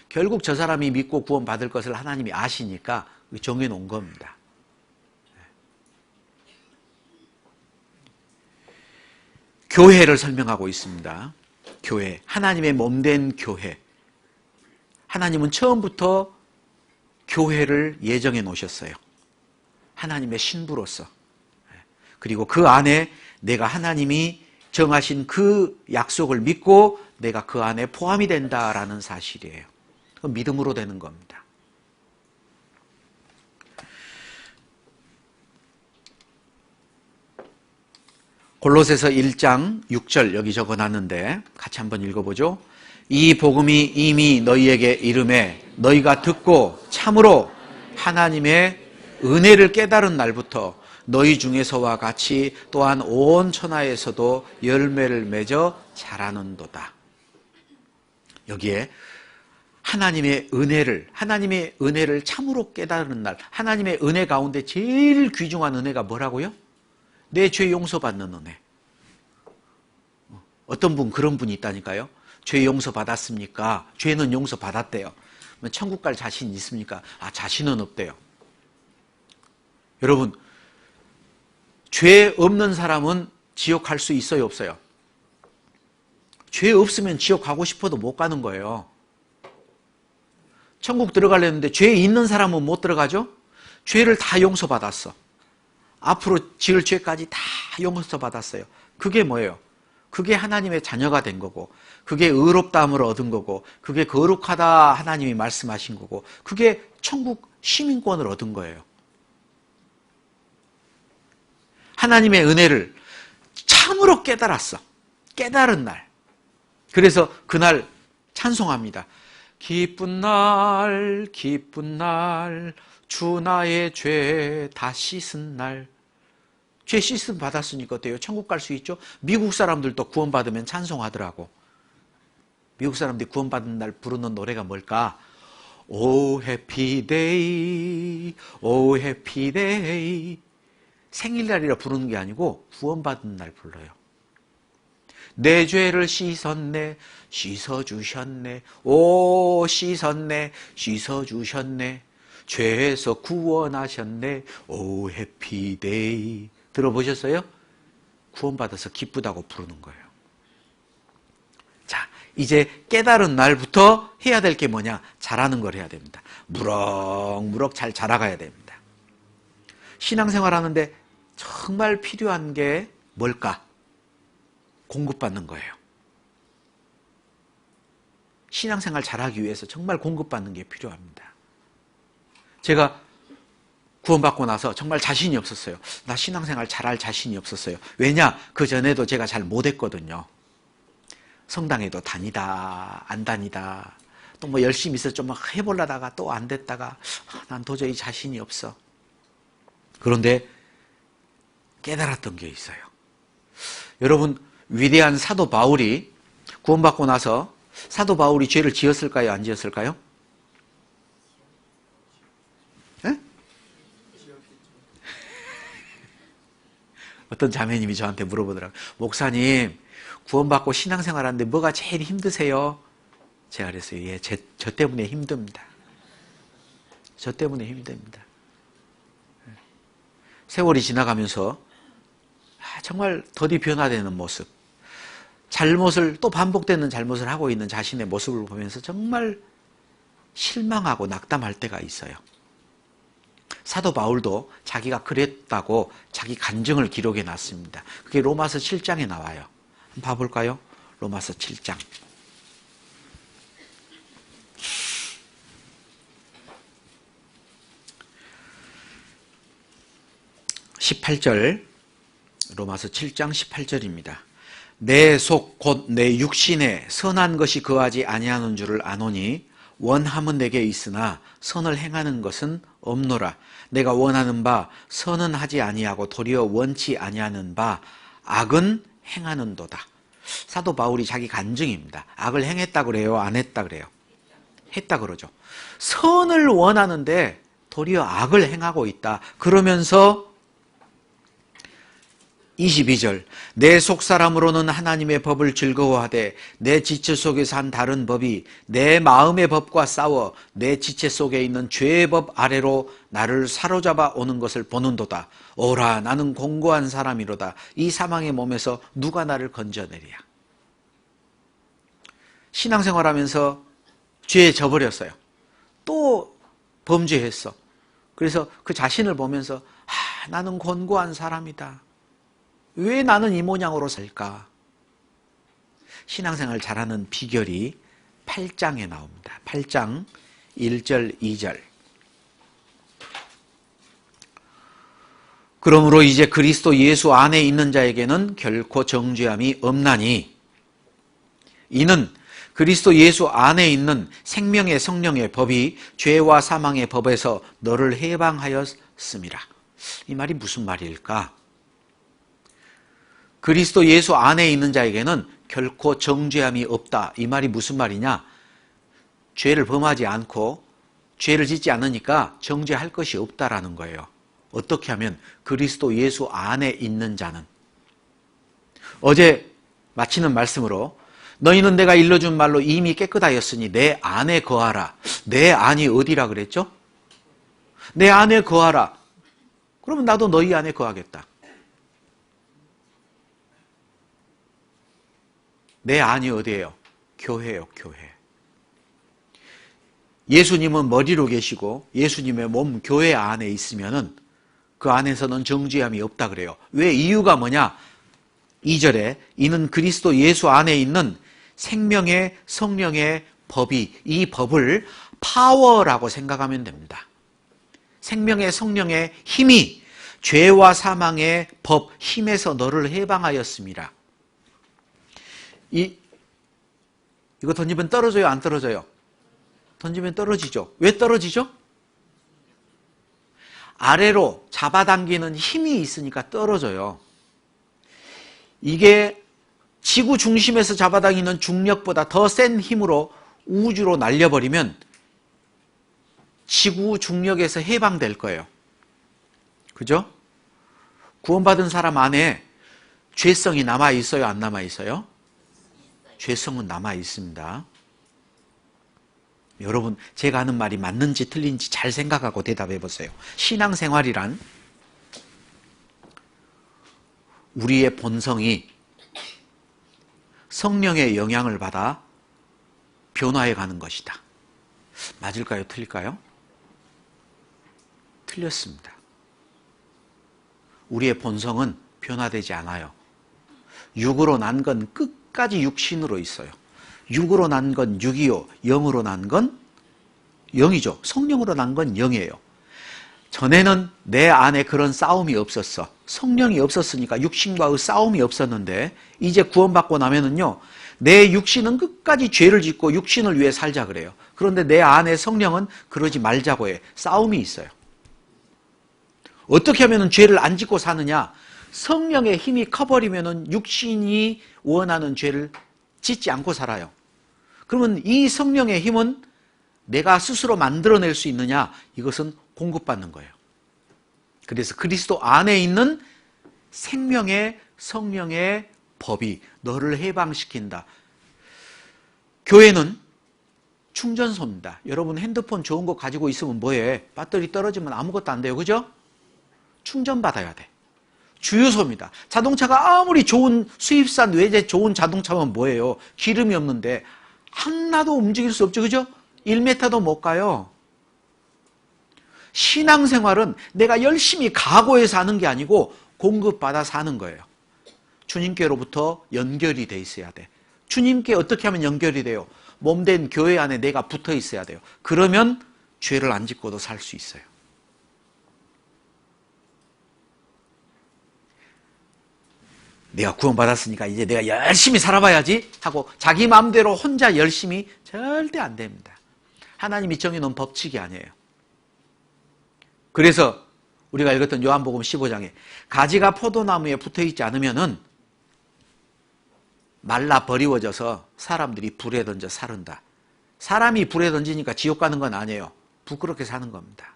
결국 저 사람이 믿고 구원받을 것을 하나님이 아시니까 정해놓은 겁니다. 교회를 설명하고 있습니다. 교회, 하나님의 몸된 교회. 하나님은 처음부터 교회를 예정해 놓으셨어요. 하나님의 신부로서. 그리고 그 안에 내가 하나님이 정하신 그 약속을 믿고 내가 그 안에 포함이 된다라는 사실이에요. 믿음으로 되는 겁니다. 골로새서 1장 6절 여기 적어놨는데 같이 한번 읽어보죠. 이 복음이 이미 너희에게 이름에 너희가 듣고 참으로 하나님의 은혜를 깨달은 날부터 너희 중에서와 같이 또한 온 천하에서도 열매를 맺어 자라는도다. 여기에 하나님의 은혜를 참으로 깨달은 날, 하나님의 은혜 가운데 제일 귀중한 은혜가 뭐라고요? 내 죄 용서받는 은혜. 어떤 분 그런 분이 있다니까요. 죄 용서받았습니까? 죄는 용서받았대요. 천국 갈 자신 있습니까? 자신은 없대요. 여러분, 죄 없는 사람은 지옥 갈 수 있어요, 없어요? 죄 없으면 지옥 가고 싶어도 못 가는 거예요. 천국 들어가려는데 죄 있는 사람은 못 들어가죠? 죄를 다 용서받았어. 앞으로 지을 죄까지 다 용서받았어요. 그게 뭐예요? 그게 하나님의 자녀가 된 거고, 그게 의롭다함을 얻은 거고, 그게 거룩하다 하나님이 말씀하신 거고, 그게 천국 시민권을 얻은 거예요. 하나님의 은혜를 참으로 깨달았어. 깨달은 날. 그래서 그날 찬송합니다. 기쁜 날, 기쁜 날, 주 나의 죄 다 씻은 날. 죄 씻음 받았으니까 어때요? 천국 갈 수 있죠? 미국 사람들도 구원받으면 찬송하더라고. 미국 사람들이 구원받은 날 부르는 노래가 뭘까? O happy day, O happy day. 생일날이라 부르는 게 아니고 구원받은 날 불러요. 내 죄를 씻었네, 씻어주셨네, 오 씻었네, 씻어주셨네, 죄에서 구원하셨네, 오 해피데이. 들어보셨어요? 구원받아서 기쁘다고 부르는 거예요. 자, 이제 깨달은 날부터 해야 될 게 뭐냐? 잘하는 걸 해야 됩니다. 무럭무럭 잘 자라가야 됩니다. 신앙생활 하는데 정말 필요한 게 뭘까? 공급받는 거예요. 신앙생활 잘하기 위해서 정말 공급받는 게 필요합니다. 제가 구원받고 나서 정말 자신이 없었어요. 나 신앙생활 잘할 자신이 없었어요. 왜냐? 그전에도 제가 잘 못했거든요. 성당에도 다니다 안 다니다 또 뭐 열심히 있어 좀 해보려다가 또 안 됐다가 난 도저히 자신이 없어. 그런데 깨달았던 게 있어요. 여러분, 위대한 사도 바울이 구원받고 나서 사도 바울이 죄를 지었을까요? 안 지었을까요? 네? 어떤 자매님이 저한테 물어보더라고요. 목사님, 구원받고 신앙생활 하는데 뭐가 제일 힘드세요? 제가 그랬어요. 예, 저 때문에 힘듭니다. 저 때문에 힘듭니다. 세월이 지나가면서 정말 더디 변화되는 모습, 잘못을 또 반복되는 잘못을 하고 있는 자신의 모습을 보면서 정말 실망하고 낙담할 때가 있어요. 사도 바울도 자기가 그랬다고 자기 간증을 기록해 놨습니다. 그게 로마서 7장에 나와요. 한번 봐볼까요? 로마서 7장 18절, 로마서 7장 18절입니다. 내 속 곧 내 육신에 선한 것이 거하지 아니하는 줄을 아노니 원함은 내게 있으나 선을 행하는 것은 없노라. 내가 원하는 바 선은 하지 아니하고 도리어 원치 아니하는 바 악은 행하는도다. 사도 바울이 자기 간증입니다. 악을 행했다 그래요? 안 했다 그래요? 했다 그러죠. 선을 원하는데 도리어 악을 행하고 있다. 그러면서 22절 내 속사람으로는 하나님의 법을 즐거워하되 내 지체 속에서 한 다른 법이 내 마음의 법과 싸워 내 지체 속에 있는 죄의 법 아래로 나를 사로잡아 오는 것을 보는도다. 오라 나는 공고한 사람이로다. 이 사망의 몸에서 누가 나를 건져내리야. 신앙생활하면서 죄에 져버렸어요. 또 범죄했어. 그래서 그 자신을 보면서 나는 곤고한 사람이다. 왜 나는 이 모양으로 살까? 신앙생활 잘하는 비결이 8장에 나옵니다. 8장 1절 2절 그러므로 이제 그리스도 예수 안에 있는 자에게는 결코 정죄함이 없나니 이는 그리스도 예수 안에 있는 생명의 성령의 법이 죄와 사망의 법에서 너를 해방하였음이라. 이 말이 무슨 말일까? 그리스도 예수 안에 있는 자에게는 결코 정죄함이 없다. 이 말이 무슨 말이냐? 죄를 범하지 않고 죄를 짓지 않으니까 정죄할 것이 없다라는 거예요. 어떻게 하면? 그리스도 예수 안에 있는 자는. 어제 마치는 말씀으로 너희는 내가 일러준 말로 이미 깨끗하였으니 내 안에 거하라. 내 안이 어디라 그랬죠? 내 안에 거하라. 그러면 나도 너희 안에 거하겠다. 내 안이 어디예요? 교회예요, 교회. 예수님은 머리로 계시고 예수님의 몸 교회 안에 있으면은 그 안에서는 정죄함이 없다 그래요. 왜? 이유가 뭐냐? 2절에 이는 그리스도 예수 안에 있는 생명의 성령의 법이, 이 법을 파워라고 생각하면 됩니다. 생명의 성령의 힘이 죄와 사망의 법, 힘에서 너를 해방하였습니다. 이거 던지면 떨어져요? 안 떨어져요? 던지면 떨어지죠. 왜 떨어지죠? 아래로 잡아당기는 힘이 있으니까 떨어져요. 이게 지구 중심에서 잡아당기는 중력보다 더 센 힘으로 우주로 날려버리면 지구 중력에서 해방될 거예요. 그죠? 구원받은 사람 안에 죄성이 남아있어요? 안 남아있어요? 죄성은 남아있습니다. 여러분, 제가 하는 말이 맞는지 틀린지 잘 생각하고 대답해 보세요. 신앙생활이란 우리의 본성이 성령의 영향을 받아 변화해 가는 것이다. 맞을까요? 틀릴까요? 틀렸습니다. 우리의 본성은 변화되지 않아요. 육으로 난 건 끝까지 육신으로 있어요. 육으로 난 건 육이요, 영으로 난 건 영이죠. 성령으로 난 건 영이에요. 전에는 내 안에 그런 싸움이 없었어. 성령이 없었으니까 육신과의 싸움이 없었는데 이제 구원받고 나면은요, 내 육신은 끝까지 죄를 짓고 육신을 위해 살자 그래요. 그런데 내 안에 성령은 그러지 말자고 해. 싸움이 있어요. 어떻게 하면 죄를 안 짓고 사느냐? 성령의 힘이 커버리면은 육신이 원하는 죄를 짓지 않고 살아요. 그러면 이 성령의 힘은 내가 스스로 만들어낼 수 있느냐? 이것은 공급받는 거예요. 그래서 그리스도 안에 있는 생명의 성령의 법이 너를 해방시킨다. 교회는 충전소입니다. 여러분 핸드폰 좋은 거 가지고 있으면 뭐해? 배터리 떨어지면 아무것도 안 돼요. 그죠? 충전받아야 돼. 주유소입니다. 자동차가 아무리 좋은 수입산 외제 좋은 자동차면 뭐예요? 기름이 없는데 하나도 움직일 수 없죠. 그죠? 1m도 못 가요. 신앙생활은 내가 열심히 각오해서 하는 게 아니고 공급받아 사는 거예요. 주님께로부터 연결이 돼 있어야 돼. 주님께 어떻게 하면 연결이 돼요? 몸된 교회 안에 내가 붙어 있어야 돼요. 그러면 죄를 안 짓고도 살 수 있어요. 내가 구원받았으니까 이제 내가 열심히 살아봐야지 하고 자기 마음대로 혼자 열심히 절대 안 됩니다. 하나님이 정해놓은 법칙이 아니에요. 그래서 우리가 읽었던 요한복음 15장에 가지가 포도나무에 붙어있지 않으면은 말라 버리워져서 사람들이 불에 던져 사른다. 사람이 불에 던지니까 지옥 가는 건 아니에요. 부끄럽게 사는 겁니다.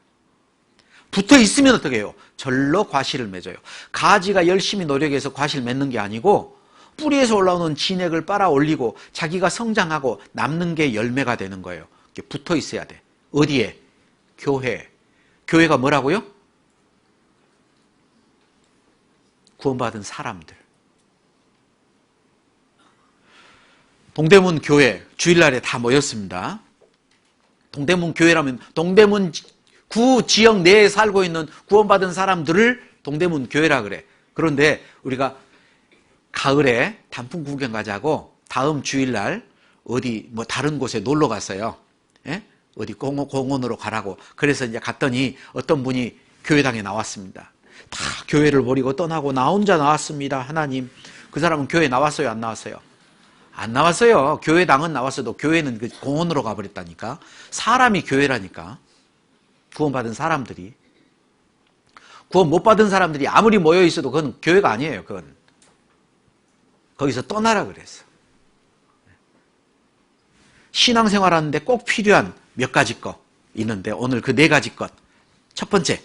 붙어 있으면 어떻게 해요? 절로 과실을 맺어요. 가지가 열심히 노력해서 과실 맺는 게 아니고 뿌리에서 올라오는 진액을 빨아 올리고 자기가 성장하고 남는 게 열매가 되는 거예요. 붙어 있어야 돼. 어디에? 교회. 교회가 뭐라고요? 구원받은 사람들. 동대문 교회 주일날에 다 모였습니다. 동대문 교회라면 동대문 구 지역 내에 살고 있는 구원받은 사람들을 동대문 교회라 그래. 그런데 우리가 가을에 단풍 구경 가자고 다음 주일날 어디 뭐 다른 곳에 놀러 갔어요. 예? 어디 공원으로 가라고. 그래서 이제 갔더니 어떤 분이 교회당에 나왔습니다. 다 교회를 버리고 떠나고 나 혼자 나왔습니다. 하나님. 그 사람은 교회 나왔어요? 안 나왔어요? 안 나왔어요. 교회당은 나왔어도 교회는 그 공원으로 가버렸다니까. 사람이 교회라니까. 구원받은 사람들이. 구원 못 받은 사람들이 아무리 모여 있어도 그건 교회가 아니에요. 그건. 거기서 떠나라 그랬어. 신앙생활 하는데 꼭 필요한 몇 가지 것 있는데 오늘 그 네 가지 것. 첫 번째.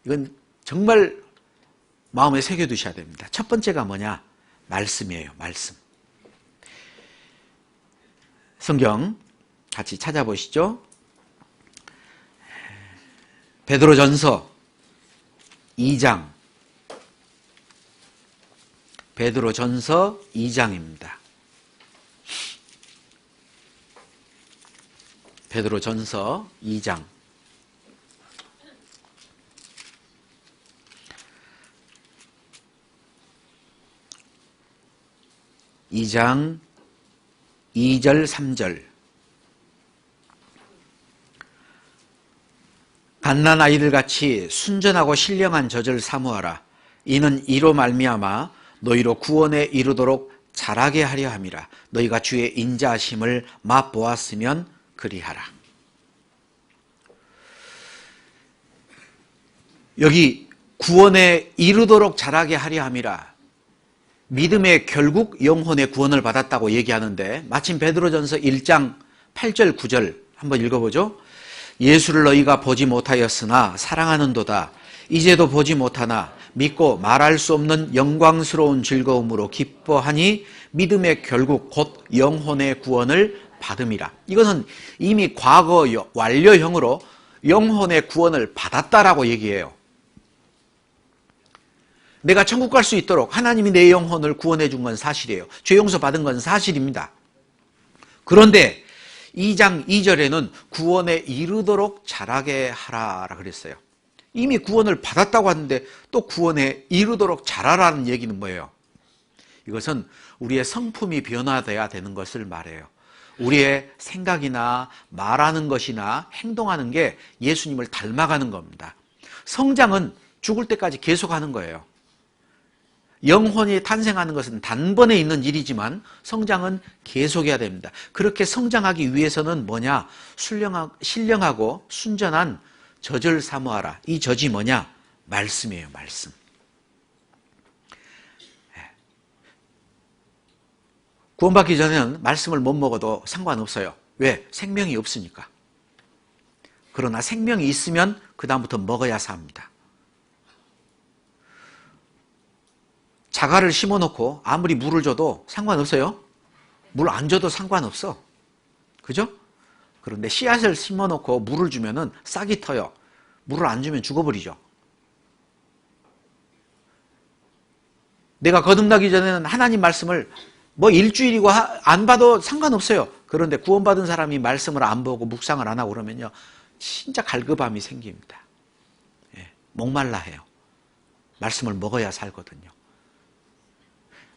이건 정말 마음에 새겨두셔야 됩니다. 첫 번째가 뭐냐? 말씀이에요. 말씀. 성경 같이 찾아보시죠. 베드로전서 2장. 베드로전서 2장입니다. 베드로전서 2장. 이 장 2절 3절. 갓난아이들 같이 순전하고 신령한 젖을 사모하라. 이는 이로 말미암아 너희로 구원에 이르도록 자라게 하려 함이라. 너희가 주의 인자하심을 맛보았으면 그리하라. 여기 구원에 이르도록 자라게 하려 함이라. 믿음의 결국 영혼의 구원을 받았다고 얘기하는데 마침 베드로전서 1장 8절 9절 한번 읽어보죠. 예수를 너희가 보지 못하였으나 사랑하는도다. 이제도 보지 못하나 믿고 말할 수 없는 영광스러운 즐거움으로 기뻐하니 믿음의 결국 곧 영혼의 구원을 받음이라. 이것은 이미 과거 완료형으로 영혼의 구원을 받았다라고 얘기해요. 내가 천국 갈 수 있도록 하나님이 내 영혼을 구원해 준 건 사실이에요. 죄 용서 받은 건 사실입니다. 그런데 2장 2절에는 구원에 이르도록 자라게 하라라 그랬어요. 이미 구원을 받았다고 하는데 또 구원에 이르도록 자라라는 얘기는 뭐예요? 이것은 우리의 성품이 변화돼야 되는 것을 말해요. 우리의 생각이나 말하는 것이나 행동하는 게 예수님을 닮아가는 겁니다. 성장은 죽을 때까지 계속하는 거예요. 영혼이 탄생하는 것은 단번에 있는 일이지만 성장은 계속해야 됩니다. 그렇게 성장하기 위해서는 뭐냐? 신령하고 순전한 젖을 사모하라. 이 젖이 뭐냐? 말씀이에요. 말씀. 구원받기 전에는 말씀을 못 먹어도 상관없어요. 왜? 생명이 없으니까. 그러나 생명이 있으면 그 다음부터 먹어야 삽니다. 자갈을 심어놓고 아무리 물을 줘도 상관없어요. 물 안 줘도 상관없어. 그죠? 그런데 씨앗을 심어놓고 물을 주면은 싹이 터요. 물을 안 주면 죽어버리죠. 내가 거듭나기 전에는 하나님 말씀을 뭐 일주일이고 안 봐도 상관없어요. 그런데 구원받은 사람이 말씀을 안 보고 묵상을 안 하고 그러면요. 진짜 갈급함이 생깁니다. 예, 목말라 해요. 말씀을 먹어야 살거든요.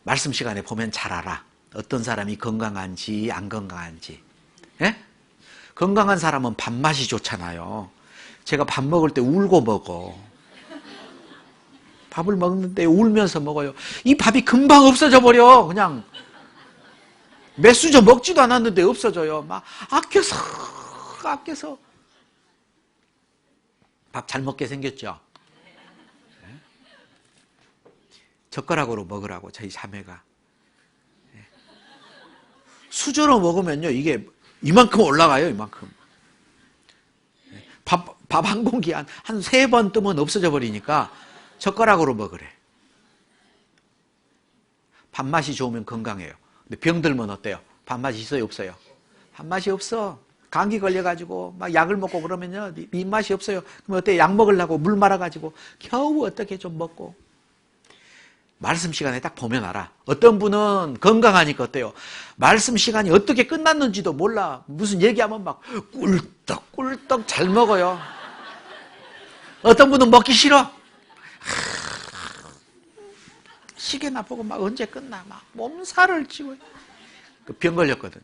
말씀 시간에 보면 잘 알아. 어떤 사람이 건강한지 안 건강한지. 예? 건강한 사람은 밥맛이 좋잖아요. 제가 밥 먹을 때 울고 먹어. 밥을 먹는데 울면서 먹어요. 이 밥이 금방 없어져 버려. 그냥 몇 수저 먹지도 않았는데 없어져요. 막 아껴서 밥 잘 먹게 생겼죠. 젓가락으로 먹으라고 저희 자매가. 수저로 먹으면요 이게 이만큼 올라가요. 이만큼. 밥 한 공기 한 3번 뜨면 없어져 버리니까 젓가락으로 먹으래. 밥맛이 좋으면 건강해요. 근데 병들면 어때요? 밥맛이 있어요 없어요? 밥맛이 없어. 감기 걸려가지고 막 약을 먹고 그러면요 입맛이 없어요. 그럼 어때? 약 먹으려고 물 말아가지고 겨우 어떻게 좀 먹고. 말씀 시간에 딱 보면 알아. 어떤 분은 건강하니까 어때요? 말씀 시간이 어떻게 끝났는지도 몰라. 무슨 얘기하면 막 꿀떡꿀떡 잘 먹어요. 어떤 분은 먹기 싫어. 시계나 보고 막 언제 끝나. 막 몸살을 찌고. 병 걸렸거든.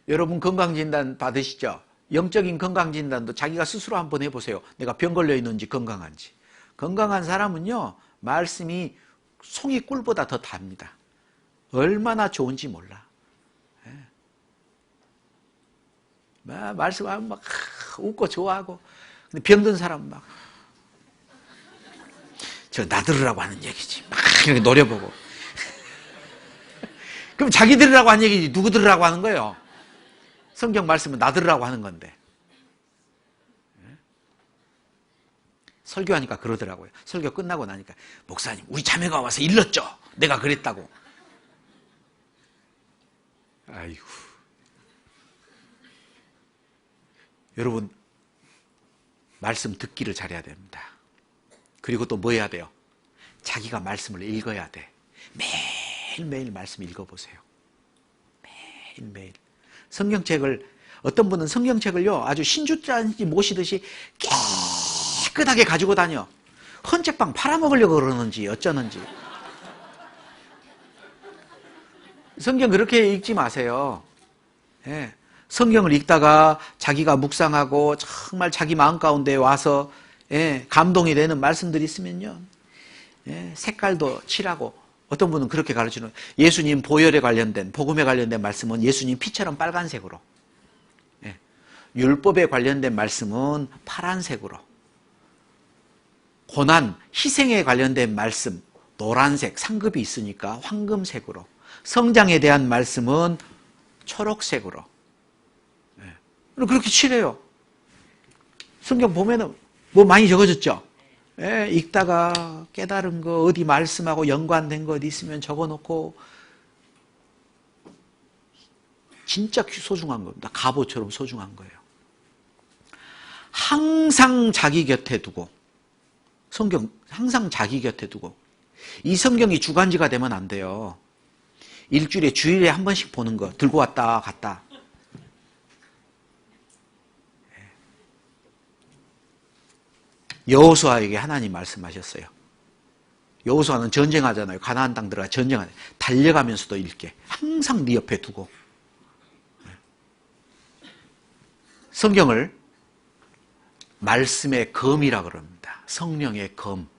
여러분 건강진단 받으시죠? 영적인 건강진단도 자기가 스스로 한번 해보세요. 내가 병 걸려 있는지 건강한지. 건강한 사람은요 말씀이 송이 꿀보다 더 답니다. 얼마나 좋은지 몰라. 말씀하면 막 웃고 좋아하고. 근데 병든 사람은 막 저 나들으라고 하는 얘기지. 막 이렇게 노려보고. 그럼 자기 들으라고 하는 얘기지 누구 들으라고 하는 거예요? 성경 말씀은 나들으라고 하는 건데. 설교하니까 그러더라고요. 설교 끝나고 나니까 목사님 우리 자매가 와서 일렀죠. 내가 그랬다고. 아이고. 여러분 말씀 듣기를 잘해야 됩니다. 그리고 또 뭐 해야 돼요? 자기가 말씀을 읽어야 돼. 매일매일 말씀 읽어보세요. 매일매일. 성경책을 어떤 분은 성경책을요 아주 신주짠지 모시듯이 깨끗하게 가지고 다녀. 헌책방 팔아먹으려고 그러는지 어쩌는지. 성경 그렇게 읽지 마세요. 예. 성경을 읽다가 자기가 묵상하고 정말 자기 마음 가운데 와서 감동이 되는 말씀들이 있으면요 색깔도 칠하고. 어떤 분은 그렇게 가르치는 예수님 보혈에 관련된 복음에 관련된 말씀은 예수님 피처럼 빨간색으로, 율법에 관련된 말씀은 파란색으로, 고난 희생에 관련된 말씀 노란색 상급이 있으니까 황금색으로, 성장에 대한 말씀은 초록색으로 그렇게 칠해요. 성경 보면은 뭐 많이 적어졌죠? 읽다가 깨달은 거 어디 말씀하고 연관된 거 어디 있으면 적어놓고. 진짜 소중한 겁니다. 갑옷처럼 소중한 거예요. 항상 자기 곁에 두고. 성경 항상 자기 곁에 두고. 이 성경이 주간지가 되면 안 돼요. 일주일에 주일에 한 번씩 보는 거 들고 왔다 갔다. 여호수아에게 하나님 말씀하셨어요. 여호수아는 전쟁하잖아요. 가나안 땅 들어가 전쟁하네. 달려가면서도 읽게. 항상 네 옆에 두고. 성경을 말씀의 검이라 그럽니다. 성령의 검.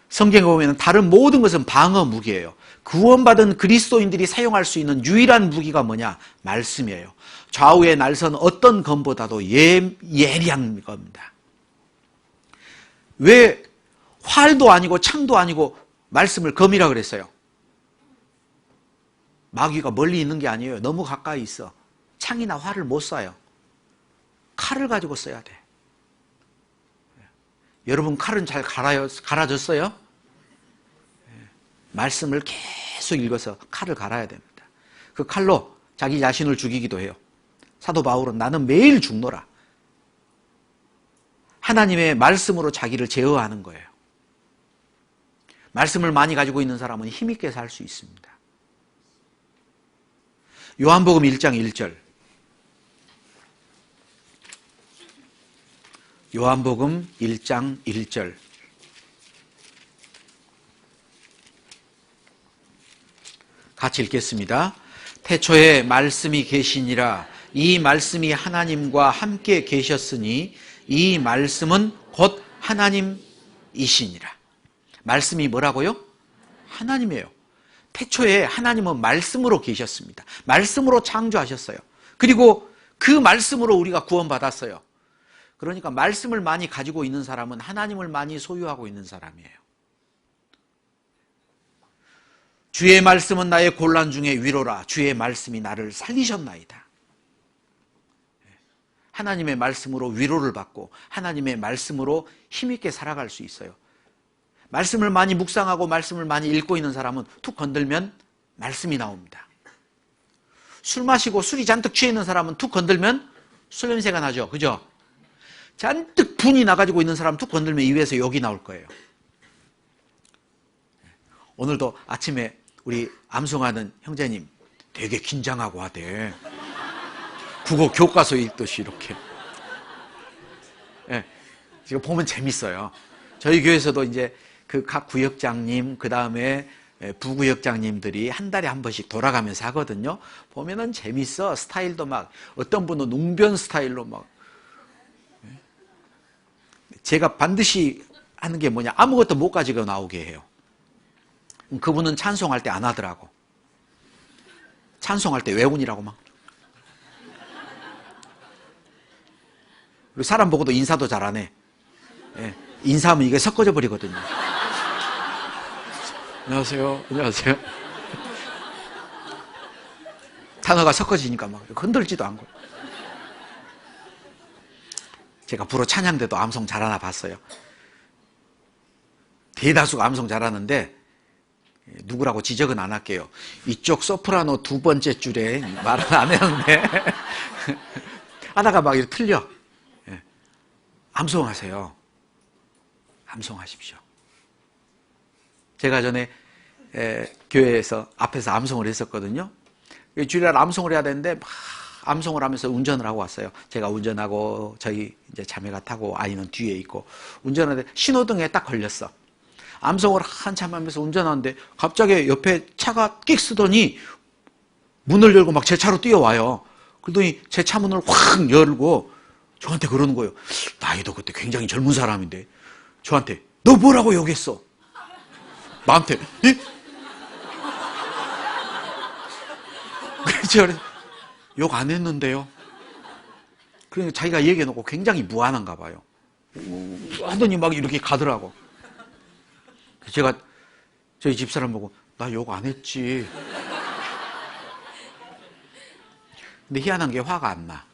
성경에 보면 다른 모든 것은 방어 무기예요. 구원받은 그리스도인들이 사용할 수 있는 유일한 무기가 뭐냐? 말씀이에요. 좌우의 날선 어떤 검보다도 예리한 겁니다. 왜 활도 아니고 창도 아니고 말씀을 검이라 그랬어요? 마귀가 멀리 있는 게 아니에요. 너무 가까이 있어. 창이나 활을 못 쏴요. 칼을 가지고 써야 돼. 여러분 칼은 잘 갈아졌어요? 말씀을 계속 읽어서 칼을 갈아야 됩니다. 그 칼로 자기 자신을 죽이기도 해요. 사도 바울은 나는 매일 죽노라. 하나님의 말씀으로 자기를 제어하는 거예요. 말씀을 많이 가지고 있는 사람은 힘있게 살 수 있습니다. 요한복음 1장 1절. 요한복음 1장 1절. 같이 읽겠습니다. 태초에 말씀이 계시니라. 이 말씀이 하나님과 함께 계셨으니 이 말씀은 곧 하나님이시니라. 말씀이 뭐라고요? 하나님이에요. 태초에 하나님은 말씀으로 계셨습니다. 말씀으로 창조하셨어요. 그리고 그 말씀으로 우리가 구원받았어요. 그러니까 말씀을 많이 가지고 있는 사람은 하나님을 많이 소유하고 있는 사람이에요. 주의 말씀은 나의 곤란 중에 위로라. 주의 말씀이 나를 살리셨나이다. 하나님의 말씀으로 위로를 받고 하나님의 말씀으로 힘있게 살아갈 수 있어요. 말씀을 많이 묵상하고 말씀을 많이 읽고 있는 사람은 툭 건들면 말씀이 나옵니다. 술 마시고 술이 잔뜩 취해 있는 사람은 툭 건들면 술 냄새가 나죠. 그죠? 잔뜩 분이 나가지고 있는 사람 툭 건들면 입에서 욕이 나올 거예요. 오늘도 아침에 우리 암송하는 형제님 되게 긴장하고 하대. 국어 교과서 읽듯이 이렇게. 예, 지금 보면 재밌어요. 저희 교회에서도 이제 그 각 구역장님, 그 다음에 부구역장님들이 한 달에 한 번씩 돌아가면서 하거든요. 보면은 재밌어. 스타일도 막, 어떤 분은 웅변 스타일로 막. 제가 반드시 하는 게 뭐냐. 아무것도 못 가지고 나오게 해요. 그분은 찬송할 때 안 하더라고. 찬송할 때 외운이라고 막. 그리고 사람 보고도 인사도 잘 안 해. 예, 인사하면 이게 섞어져 버리거든요. 안녕하세요. 안녕하세요. 단어가 섞어지니까 막 흔들지도 않고. 제가 불어 찬양대도 암송 잘하나 봤어요. 대다수가 암송 잘하는데 누구라고 지적은 안 할게요. 이쪽 소프라노 두 번째 줄에 말은 안 했는데 하다가 막 이렇게 틀려. 예. 암송하세요. 암송하십시오. 제가 전에 교회에서 앞에서 암송을 했었거든요. 주일날 암송을 해야 되는데 막 암송을 하면서 운전을 하고 왔어요. 제가 운전하고 저희 이제 자매가 타고 아이는 뒤에 있고 운전하는데 신호등에 딱 걸렸어. 암송을 한참 하면서 운전하는데 갑자기 옆에 차가 끽 쓰더니 문을 열고 막 제 차로 뛰어와요. 그러더니 제 차 문을 확 열고 저한테 그러는 거예요. 나이도 그때 굉장히 젊은 사람인데 저한테 너 뭐라고 욕했어? 나한테. 예? 그래서 욕 안 했는데요. 그러니까 자기가 얘기해놓고 굉장히 무안한가 봐요. 하더니 막 이렇게 가더라고. 제가 저희 집사람 보고 나 욕 안 했지. 근데 희한한 게 화가 안 나.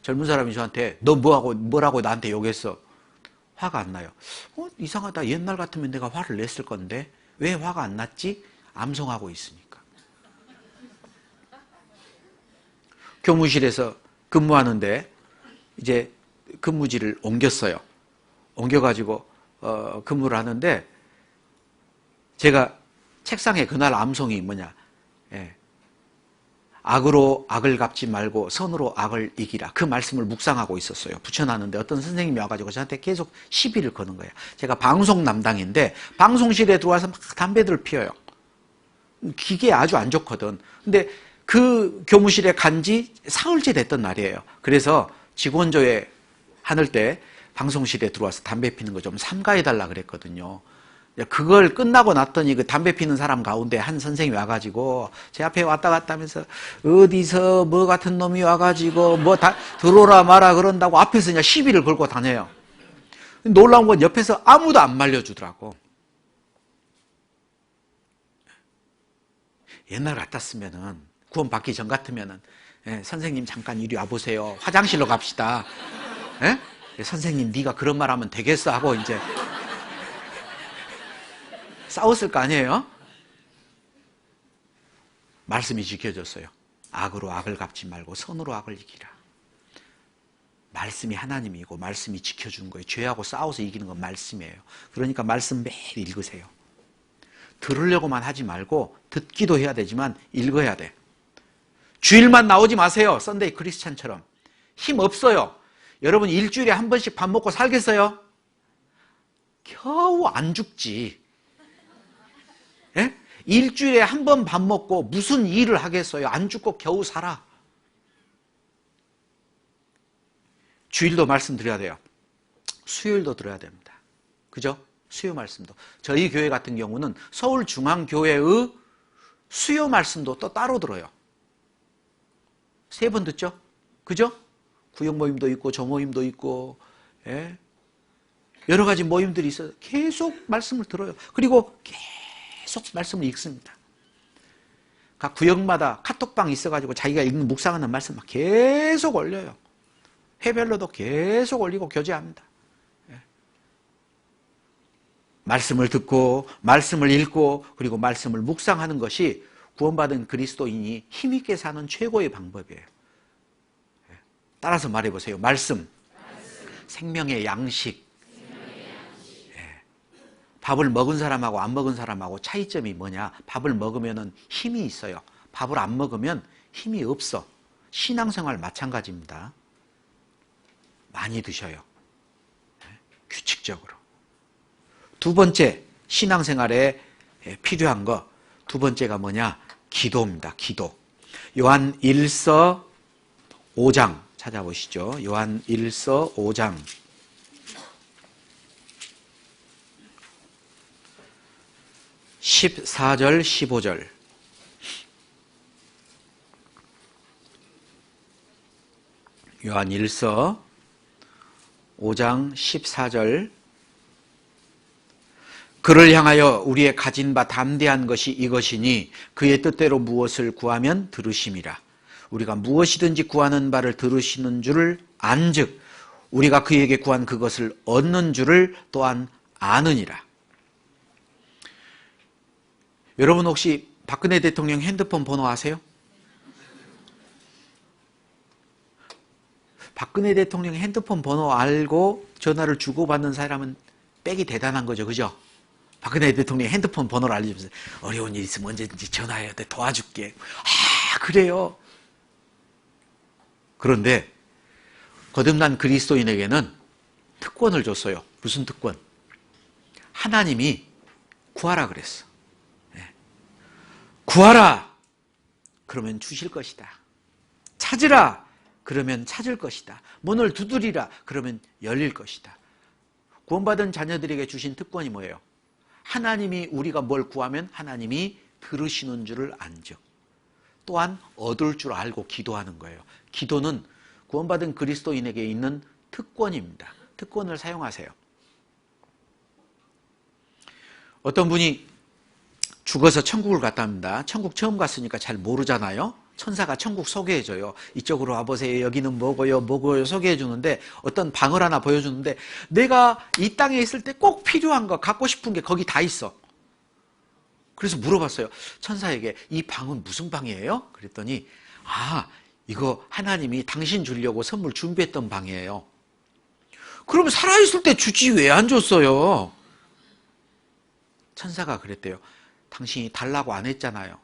젊은 사람이 저한테 너 뭐라고 나한테 욕했어. 화가 안 나요. 이상하다. 옛날 같으면 내가 화를 냈을 건데 왜 화가 안 났지? 암송하고 있으니까. 교무실에서 근무하는데 이제 근무지를 옮겼어요. 옮겨가지고 근무를 하는데 제가 책상에 그날 암송이 뭐냐. 예. 악으로 악을 갚지 말고 선으로 악을 이기라. 그 말씀을 묵상하고 있었어요. 붙여놨는데 어떤 선생님이 와가지고 저한테 계속 시비를 거는 거예요. 제가 방송 담당인데 방송실에 들어와서 막 담배들을 피워요. 기계에 아주 안 좋거든. 근데 그 교무실에 간지 사흘째 됐던 날이에요. 그래서 직원조회 하늘 때 방송실에 들어와서 담배 피는 거 좀 삼가해달라 그랬거든요. 그걸 끝나고 났더니 그 담배 피는 사람 가운데 한 선생님이 와가지고 제 앞에 왔다 갔다 하면서 어디서 뭐 같은 놈이 와가지고 뭐 다 들어오라 마라 그런다고 앞에서 그냥 시비를 걸고 다녀요. 놀라운 건 옆에서 아무도 안 말려주더라고. 옛날 같았으면은 구원 받기 전 같으면은 선생님 잠깐 이리 와보세요. 화장실로 갑시다. 선생님 네가 그런 말 하면 되겠어 하고 이제 싸웠을 거 아니에요? 말씀이 지켜졌어요. 악으로 악을 갚지 말고 선으로 악을 이기라. 말씀이 하나님이고 말씀이 지켜주는 거예요. 죄하고 싸워서 이기는 건 말씀이에요. 그러니까 말씀 매일 읽으세요. 들으려고만 하지 말고 듣기도 해야 되지만 읽어야 돼. 주일만 나오지 마세요. 썬데이 크리스찬처럼. 힘 없어요. 여러분 일주일에 한 번씩 밥 먹고 살겠어요? 겨우 안 죽지. 예? 일주일에 한 번 밥 먹고 무슨 일을 하겠어요? 안 죽고 겨우 살아. 주일도 말씀드려야 돼요. 수요일도 들어야 됩니다. 그죠? 수요 말씀도. 저희 교회 같은 경우는 서울중앙교회의 수요 말씀도 또 따로 들어요. 3번 듣죠? 그죠? 구역 모임도 있고 조모임도 있고, 예? 여러 가지 모임들이 있어요. 계속 말씀을 들어요. 그리고 계속 말씀을 읽습니다. 각 구역마다 카톡방 있어가지고 자기가 읽는 묵상하는 말씀 막 계속 올려요. 회별로도 계속 올리고 교제합니다. 예. 말씀을 듣고 말씀을 읽고 그리고 말씀을 묵상하는 것이 구원받은 그리스도인이 힘있게 사는 최고의 방법이에요. 예. 따라서 말해보세요. 말씀. 생명의 양식. 예. 밥을 먹은 사람하고 안 먹은 사람하고 차이점이 뭐냐? 밥을 먹으면 힘이 있어요. 밥을 안 먹으면 힘이 없어. 신앙생활 마찬가지입니다. 많이 드셔요. 규칙적으로. 두 번째, 신앙생활에 필요한 거, 두 번째가 뭐냐? 기도입니다. 기도. 요한 1서 5장 찾아보시죠. 요한 1서 5장. (14절) (15절) 요한 1서 5장 14절. 그를 향하여 우리의 가진 바 담대한 것이 이것이니 그의 뜻대로 무엇을 구하면 들으심이라. 우리가 무엇이든지 구하는 바를 들으시는 줄을 안즉 우리가 그에게 구한 그것을 얻는 줄을 또한 아느니라. 여러분 혹시 박근혜 대통령 핸드폰 번호 아세요? 박근혜 대통령 핸드폰 번호 알고 전화를 주고받는 사람은 빽이 대단한 거죠. 그죠? 박근혜 대통령 핸드폰 번호를 알려주면서 어려운 일 있으면 언제든지 전화해야 돼. 도와줄게. 아, 그래요. 그런데 거듭난 그리스도인에게는 특권을 줬어요. 무슨 특권? 하나님이 구하라 그랬어. 구하라. 그러면 주실 것이다. 찾으라. 그러면 찾을 것이다. 문을 두드리라. 그러면 열릴 것이다. 구원받은 자녀들에게 주신 특권이 뭐예요? 하나님이 우리가 뭘 구하면 하나님이 들으시는 줄을 안즉 또한 얻을 줄 알고 기도하는 거예요. 기도는 구원받은 그리스도인에게 있는 특권입니다. 특권을 사용하세요. 어떤 분이 죽어서 천국을 갔답니다. 천국 처음 갔으니까 잘 모르잖아요. 천사가 천국 소개해줘요. 이쪽으로 와보세요. 여기는 뭐고요, 뭐고요 소개해주는데 어떤 방을 하나 보여주는데 내가 이 땅에 있을 때 꼭 필요한 거, 갖고 싶은 게 거기 다 있어. 그래서 물어봤어요. 천사에게 이 방은 무슨 방이에요? 그랬더니 이거 하나님이 당신 주려고 선물 준비했던 방이에요. 그럼 살아있을 때 주지 왜 안 줬어요? 천사가 그랬대요. 당신이 달라고 안 했잖아요.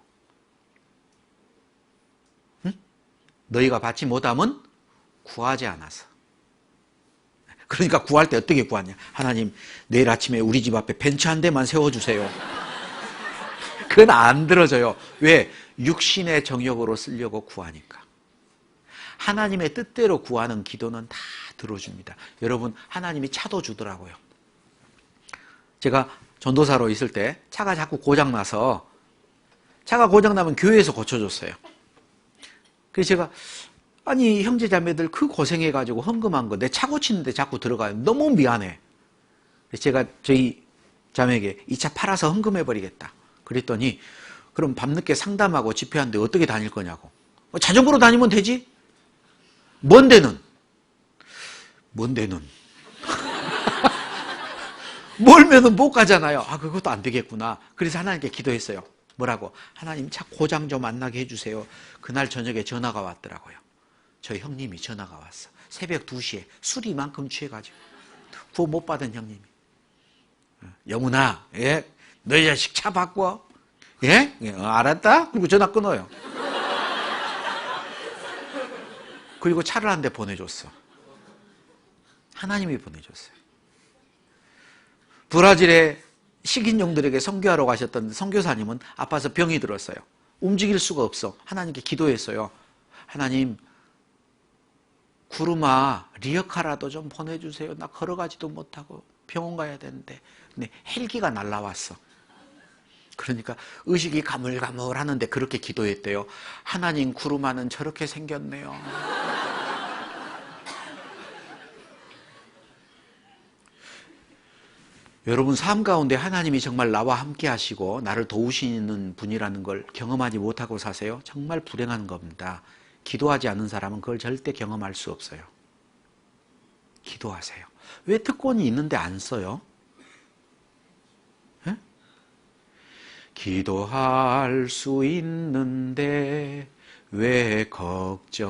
너희가 받지 못함은 구하지 않아서. 그러니까 구할 때 어떻게 구하냐? 하나님, 내일 아침에 우리 집 앞에 벤치 한 대만 세워주세요. 그건 안 들어져요. 왜? 육신의 정욕으로 쓰려고 구하니까. 하나님의 뜻대로 구하는 기도는 다 들어줍니다. 여러분, 하나님이 차도 주더라고요. 제가 전도사로 있을 때 차가 자꾸 고장나서 차가 고장나면 교회에서 고쳐줬어요. 그래서 제가 아니 형제 자매들 그 고생해가지고 헌금한 거 내 차 고치는데 자꾸 들어가요. 너무 미안해. 그래서 제가 저희 자매에게 이 차 팔아서 헌금해버리겠다. 그랬더니 그럼 밤늦게 상담하고 집회하는데 어떻게 다닐 거냐고. 자전거로 다니면 되지? 먼 데는? 멀면은 못 가잖아요. 그것도 안 되겠구나. 그래서 하나님께 기도했어요. 뭐라고? 하나님 차 고장 좀 안 나게 해주세요. 그날 저녁에 전화가 왔더라고요. 저희 형님이 전화가 왔어. 새벽 2시에 술이 이만큼 취해가지고 구호 못 받은 형님이. 영훈아, 예? 너희 자식 차 바꿔. 예? 알았다? 그리고 전화 끊어요. 그리고 차를 한 대 보내줬어. 하나님이 보내줬어요. 브라질에 식인종들에게 선교하러 가셨던 선교사님은 아파서 병이 들었어요. 움직일 수가 없어. 하나님께 기도했어요. 하나님, 구르마 리어카라도 좀 보내주세요. 나 걸어가지도 못하고. 병원 가야 되는데. 근데 헬기가 날라왔어. 그러니까 의식이 가물가물 하는데 그렇게 기도했대요. 하나님, 구루마는 저렇게 생겼네요. 여러분, 삶 가운데 하나님이 정말 나와 함께 하시고 나를 도우시는 분이라는 걸 경험하지 못하고 사세요? 정말 불행한 겁니다. 기도하지 않는 사람은 그걸 절대 경험할 수 없어요. 기도하세요. 왜 특권이 있는데 안 써요? 에? 기도할 수 있는데 왜 걱정하십니까?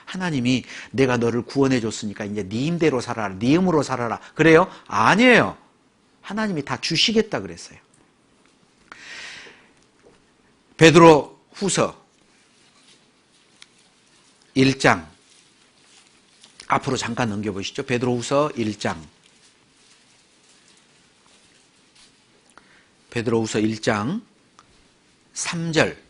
하나님이 내가 너를 구원해 줬으니까 이제 네 힘대로 살아라, 네 힘으로 살아라. 그래요? 아니에요. 하나님이 다 주시겠다 그랬어요. 베드로 후서 1장 앞으로 잠깐 넘겨보시죠. 베드로 후서 1장 베드로 후서 1장 3절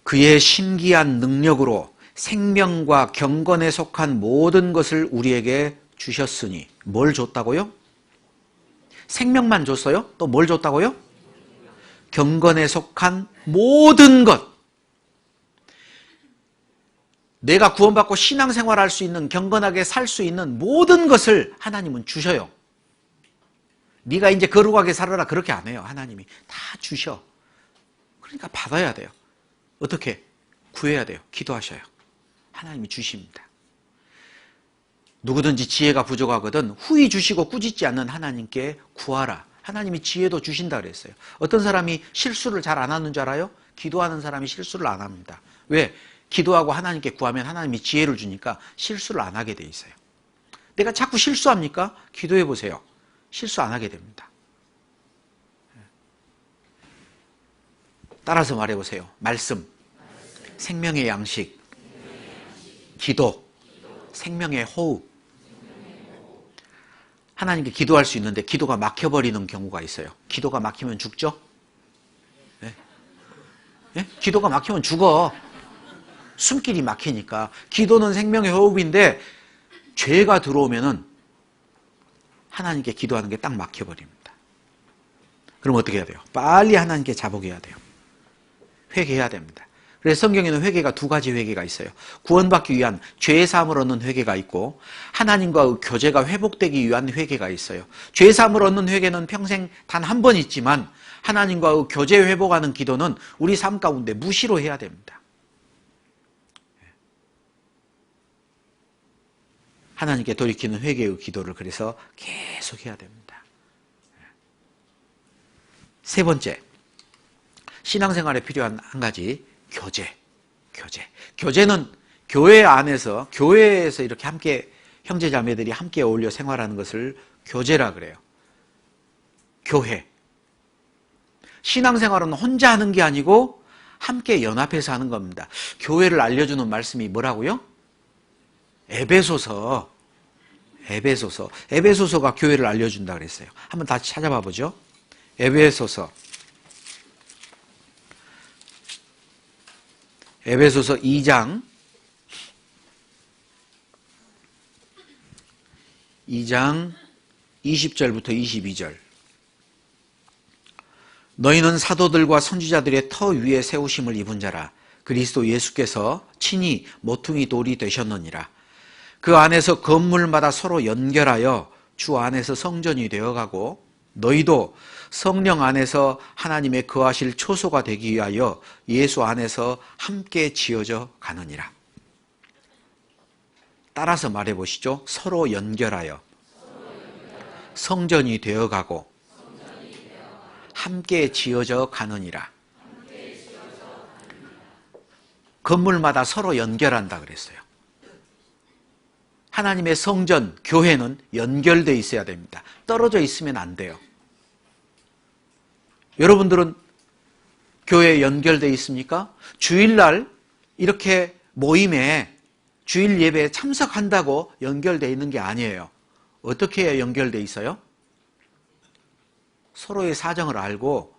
그의 신기한 능력으로 생명과 경건에 속한 모든 것을 우리에게 주셨으니. 뭘 줬다고요? 생명만 줬어요? 또 뭘 줬다고요? 경건에 속한 모든 것. 내가 구원받고 신앙생활할 수 있는, 경건하게 살 수 있는 모든 것을 하나님은 주셔요. 네가 이제 거룩하게 살아라 그렇게 안 해요. 하나님이 다 주셔. 그러니까 받아야 돼요. 어떻게? 구해야 돼요. 기도하셔요. 하나님이 주십니다. 누구든지 지혜가 부족하거든 후히 주시고 꾸짖지 않는 하나님께 구하라. 하나님이 지혜도 주신다 그랬어요. 어떤 사람이 실수를 잘 안 하는 줄 알아요? 기도하는 사람이 실수를 안 합니다. 왜? 기도하고 하나님께 구하면 하나님이 지혜를 주니까 실수를 안 하게 돼 있어요. 내가 자꾸 실수합니까? 기도해 보세요. 실수 안 하게 됩니다. 따라서 말해보세요. 말씀, 생명의 양식, 기도, 생명의 호흡. 하나님께 기도할 수 있는데 기도가 막혀버리는 경우가 있어요. 기도가 막히면 죽죠? 네? 네? 기도가 막히면 죽어. 숨길이 막히니까. 기도는 생명의 호흡인데 죄가 들어오면은 하나님께 기도하는 게 딱 막혀버립니다. 그럼 어떻게 해야 돼요? 빨리 하나님께 자복해야 돼요. 회개해야 됩니다. 그래서 성경에는 회개가 두 가지 회개가 있어요. 구원받기 위한 죄사함을 얻는 회개가 있고 하나님과 교제가 회복되기 위한 회개가 있어요. 죄사함을 얻는 회개는 평생 단 한 번 있지만 하나님과 교제 회복하는 기도는 우리 삶 가운데 무시로 해야 됩니다. 하나님께 돌이키는 회개의 기도를 그래서 계속 해야 됩니다. 세 번째, 신앙생활에 필요한 한 가지, 교제. 교제는 교회 안에서, 교회에서 이렇게 함께 형제자매들이 함께 어울려 생활하는 것을 교제라 그래요. 교회. 신앙생활은 혼자 하는 게 아니고 함께 연합해서 하는 겁니다. 교회를 알려주는 말씀이 뭐라고요? 에베소서가 교회를 알려준다 그랬어요. 한번 다시 찾아봐 보죠. 에베소서 2장 20절부터 22절. 너희는 사도들과 선지자들의 터 위에 세우심을 입은 자라. 그리스도 예수께서 친히 모퉁이 돌이 되셨느니라. 그 안에서 건물마다 서로 연결하여 주 안에서 성전이 되어가고 너희도 성령 안에서 하나님의 거하실 초소가 되기 위하여 예수 안에서 함께 지어져 가느니라. 따라서 말해보시죠. 서로 연결하여 성전이 되어가고 함께 지어져 가느니라. 건물마다 서로 연결한다 그랬어요. 하나님의 성전, 교회는 연결되어 있어야 됩니다. 떨어져 있으면 안 돼요. 여러분들은 교회에 연결되어 있습니까? 주일날 이렇게 모임에 주일 예배에 참석한다고 연결되어 있는 게 아니에요. 어떻게 연결되어 있어요? 서로의 사정을 알고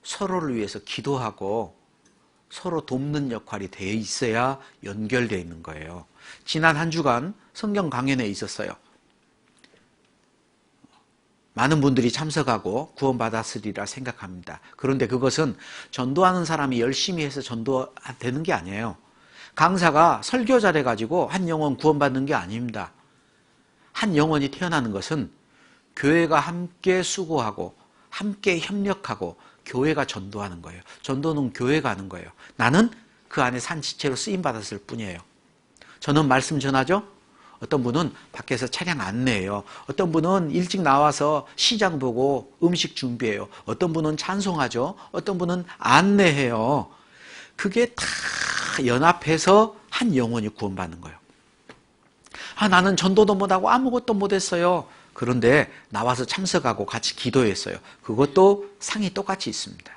서로를 위해서 기도하고 서로 돕는 역할이 되어 있어야 연결되어 있는 거예요. 지난 한 주간 성경 강연에 있었어요. 많은 분들이 참석하고 구원받았으리라 생각합니다. 그런데 그것은 전도하는 사람이 열심히 해서 전도되는 게 아니에요. 강사가 설교 잘해가지고 한 영혼 구원받는 게 아닙니다. 한 영혼이 태어나는 것은 교회가 함께 수고하고 함께 협력하고 교회가 전도하는 거예요. 전도는 교회가 하는 거예요. 나는 그 안에 산지체로 쓰임받았을 뿐이에요. 저는 말씀 전하죠. 어떤 분은 밖에서 차량 안내해요. 어떤 분은 일찍 나와서 시장 보고 음식 준비해요. 어떤 분은 찬송하죠. 어떤 분은 안내해요. 그게 다 연합해서 한 영혼이 구원받는 거예요. 나는 전도도 못하고 아무것도 못했어요. 그런데 나와서 참석하고 같이 기도했어요. 그것도 상이 똑같이 있습니다.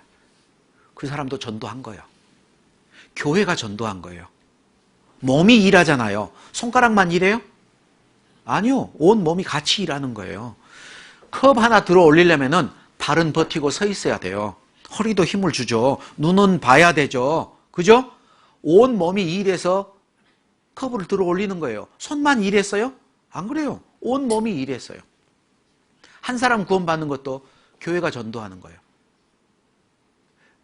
그 사람도 전도한 거예요. 교회가 전도한 거예요. 몸이 일하잖아요. 손가락만 일해요? 아니요. 온 몸이 같이 일하는 거예요. 컵 하나 들어 올리려면은 발은 버티고 서 있어야 돼요. 허리도 힘을 주죠. 눈은 봐야 되죠. 그죠? 온 몸이 일해서 컵을 들어 올리는 거예요. 손만 일했어요? 안 그래요. 온 몸이 일했어요. 한 사람 구원받는 것도 교회가 전도하는 거예요.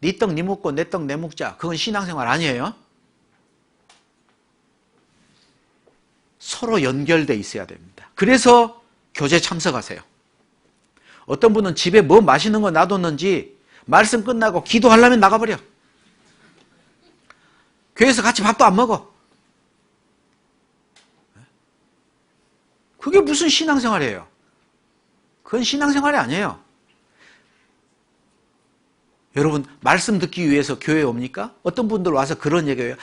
네 떡 네 먹고 내 떡 내 먹자. 그건 신앙생활 아니에요. 서로 연결돼 있어야 됩니다. 그래서 교제 참석하세요. 어떤 분은 집에 뭐 맛있는 거 놔뒀는지 말씀 끝나고 기도하려면 나가버려. 교회에서 같이 밥도 안 먹어. 그게 무슨 신앙생활이에요? 그건 신앙생활이 아니에요. 여러분, 말씀 듣기 위해서 교회에 옵니까? 어떤 분들 와서 그런 얘기해요.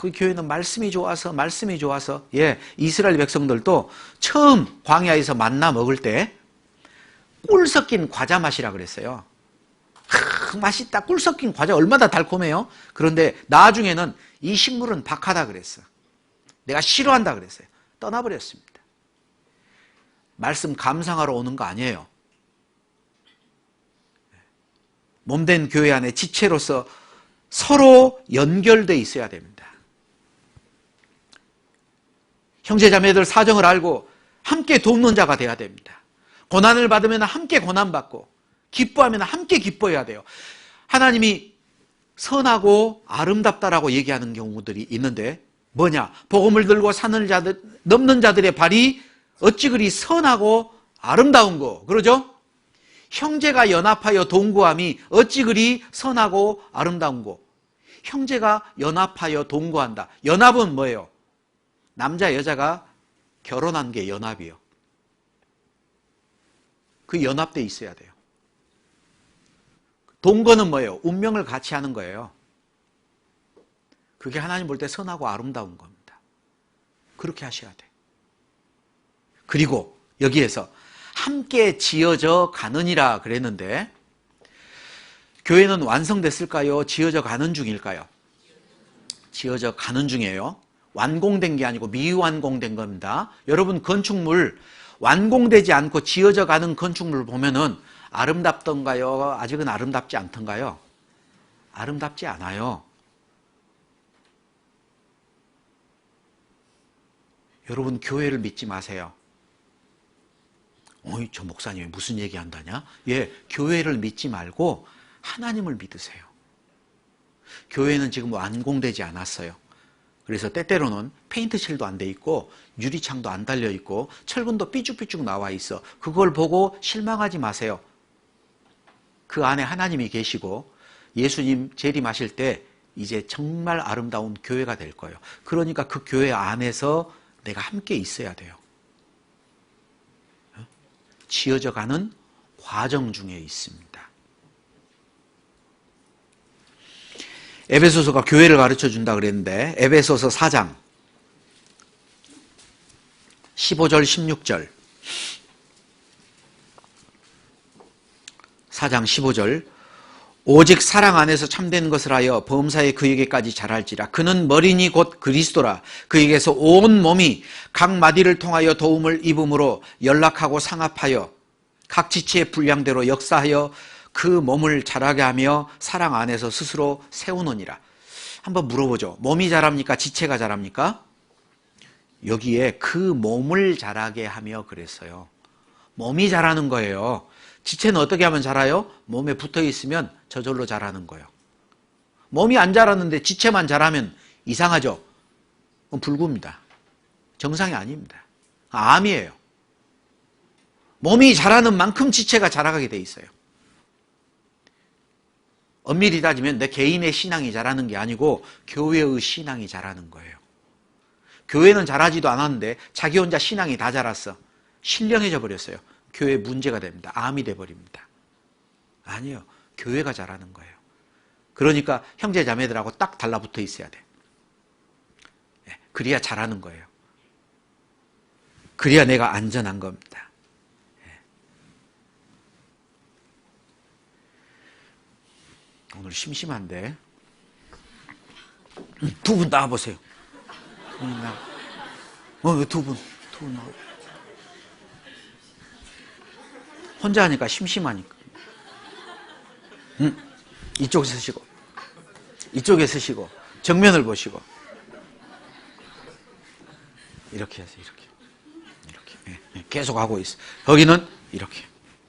그 교회는 말씀이 좋아서. 예, 이스라엘 백성들도 처음 광야에서 만나 먹을 때 꿀 섞인 과자 맛이라 그랬어요. 맛있다. 꿀 섞인 과자 얼마나 달콤해요? 그런데 나중에는 이 식물은 박하다 그랬어. 내가 싫어한다 그랬어요. 떠나버렸습니다. 말씀 감상하러 오는 거 아니에요. 몸된 교회 안에 지체로서 서로 연결되어 있어야 됩니다. 형제자매들 사정을 알고 함께 돕는 자가 돼야 됩니다. 고난을 받으면 함께 고난받고 기뻐하면 함께 기뻐해야 돼요. 하나님이 선하고 아름답다라고 얘기하는 경우들이 있는데 뭐냐? 복음을 들고 산을 넘는 자들의 발이 어찌 그리 선하고 아름다운 거, 그러죠? 형제가 연합하여 동거함이 어찌 그리 선하고 아름다운 거. 형제가 연합하여 동거한다. 연합은 뭐예요? 남자 여자가 결혼한 게 연합이에요. 그 연합돼 있어야 돼요. 동거는 뭐예요? 운명을 같이 하는 거예요. 그게 하나님 볼 때 선하고 아름다운 겁니다. 그렇게 하셔야 돼요. 그리고 여기에서 함께 지어져 가느니라 그랬는데 교회는 완성됐을까요? 지어져 가는 중일까요? 지어져 가는 중이에요. 완공된 게 아니고 미완공된 겁니다. 여러분, 건축물 완공되지 않고 지어져 가는 건축물 보면은 아름답던가요? 아직은 아름답지 않던가요? 아름답지 않아요. 여러분, 교회를 믿지 마세요. 저 목사님이 무슨 얘기 한다냐? 예, 교회를 믿지 말고 하나님을 믿으세요. 교회는 지금 완공되지 않았어요. 그래서 때때로는 페인트칠도 안 돼 있고 유리창도 안 달려 있고 철근도 삐죽삐죽 나와 있어. 그걸 보고 실망하지 마세요. 그 안에 하나님이 계시고 예수님 재림하실 때 이제 정말 아름다운 교회가 될 거예요. 그러니까 그 교회 안에서 내가 함께 있어야 돼요. 지어져 가는 과정 중에 있습니다. 에베소서가 교회를 가르쳐 준다 그랬는데 에베소서 4장 15절 16절 4장 15절 오직 사랑 안에서 참된 것을 하여 범사에 그에게까지 자랄지라. 그는 머리니 곧 그리스도라. 그에게서 온 몸이 각 마디를 통하여 도움을 입음으로 연락하고 상합하여 각 지체의 분량대로 역사하여 그 몸을 자라게 하며 사랑 안에서 스스로 세우느니라. 한번 물어보죠. 몸이 자랍니까? 지체가 자랍니까? 여기에 그 몸을 자라게 하며 그랬어요. 몸이 자라는 거예요. 지체는 어떻게 하면 자라요? 몸에 붙어 있으면 저절로 자라는 거예요. 몸이 안 자랐는데 지체만 자라면 이상하죠? 그건 불구입니다. 정상이 아닙니다. 암이에요. 몸이 자라는 만큼 지체가 자라가게 돼 있어요. 엄밀히 따지면 내 개인의 신앙이 자라는 게 아니고 교회의 신앙이 자라는 거예요. 교회는 자라지도 않았는데 자기 혼자 신앙이 다 자랐어. 신령해져 버렸어요. 교회 문제가 됩니다. 암이 돼버립니다. 아니요. 교회가 자라는 거예요. 그러니까 형제 자매들하고 딱 달라붙어 있어야 돼. 그래야 자라는 거예요. 그래야 내가 안전한 겁니다. 오늘 심심한데 두 분 나와보세요. 두 분 나와. 혼자 하니까 심심하니까. 이쪽에 서시고 이쪽에 서시고 정면을 보시고 이렇게 해서 이렇게 계속 하고 있어. 거기는 이렇게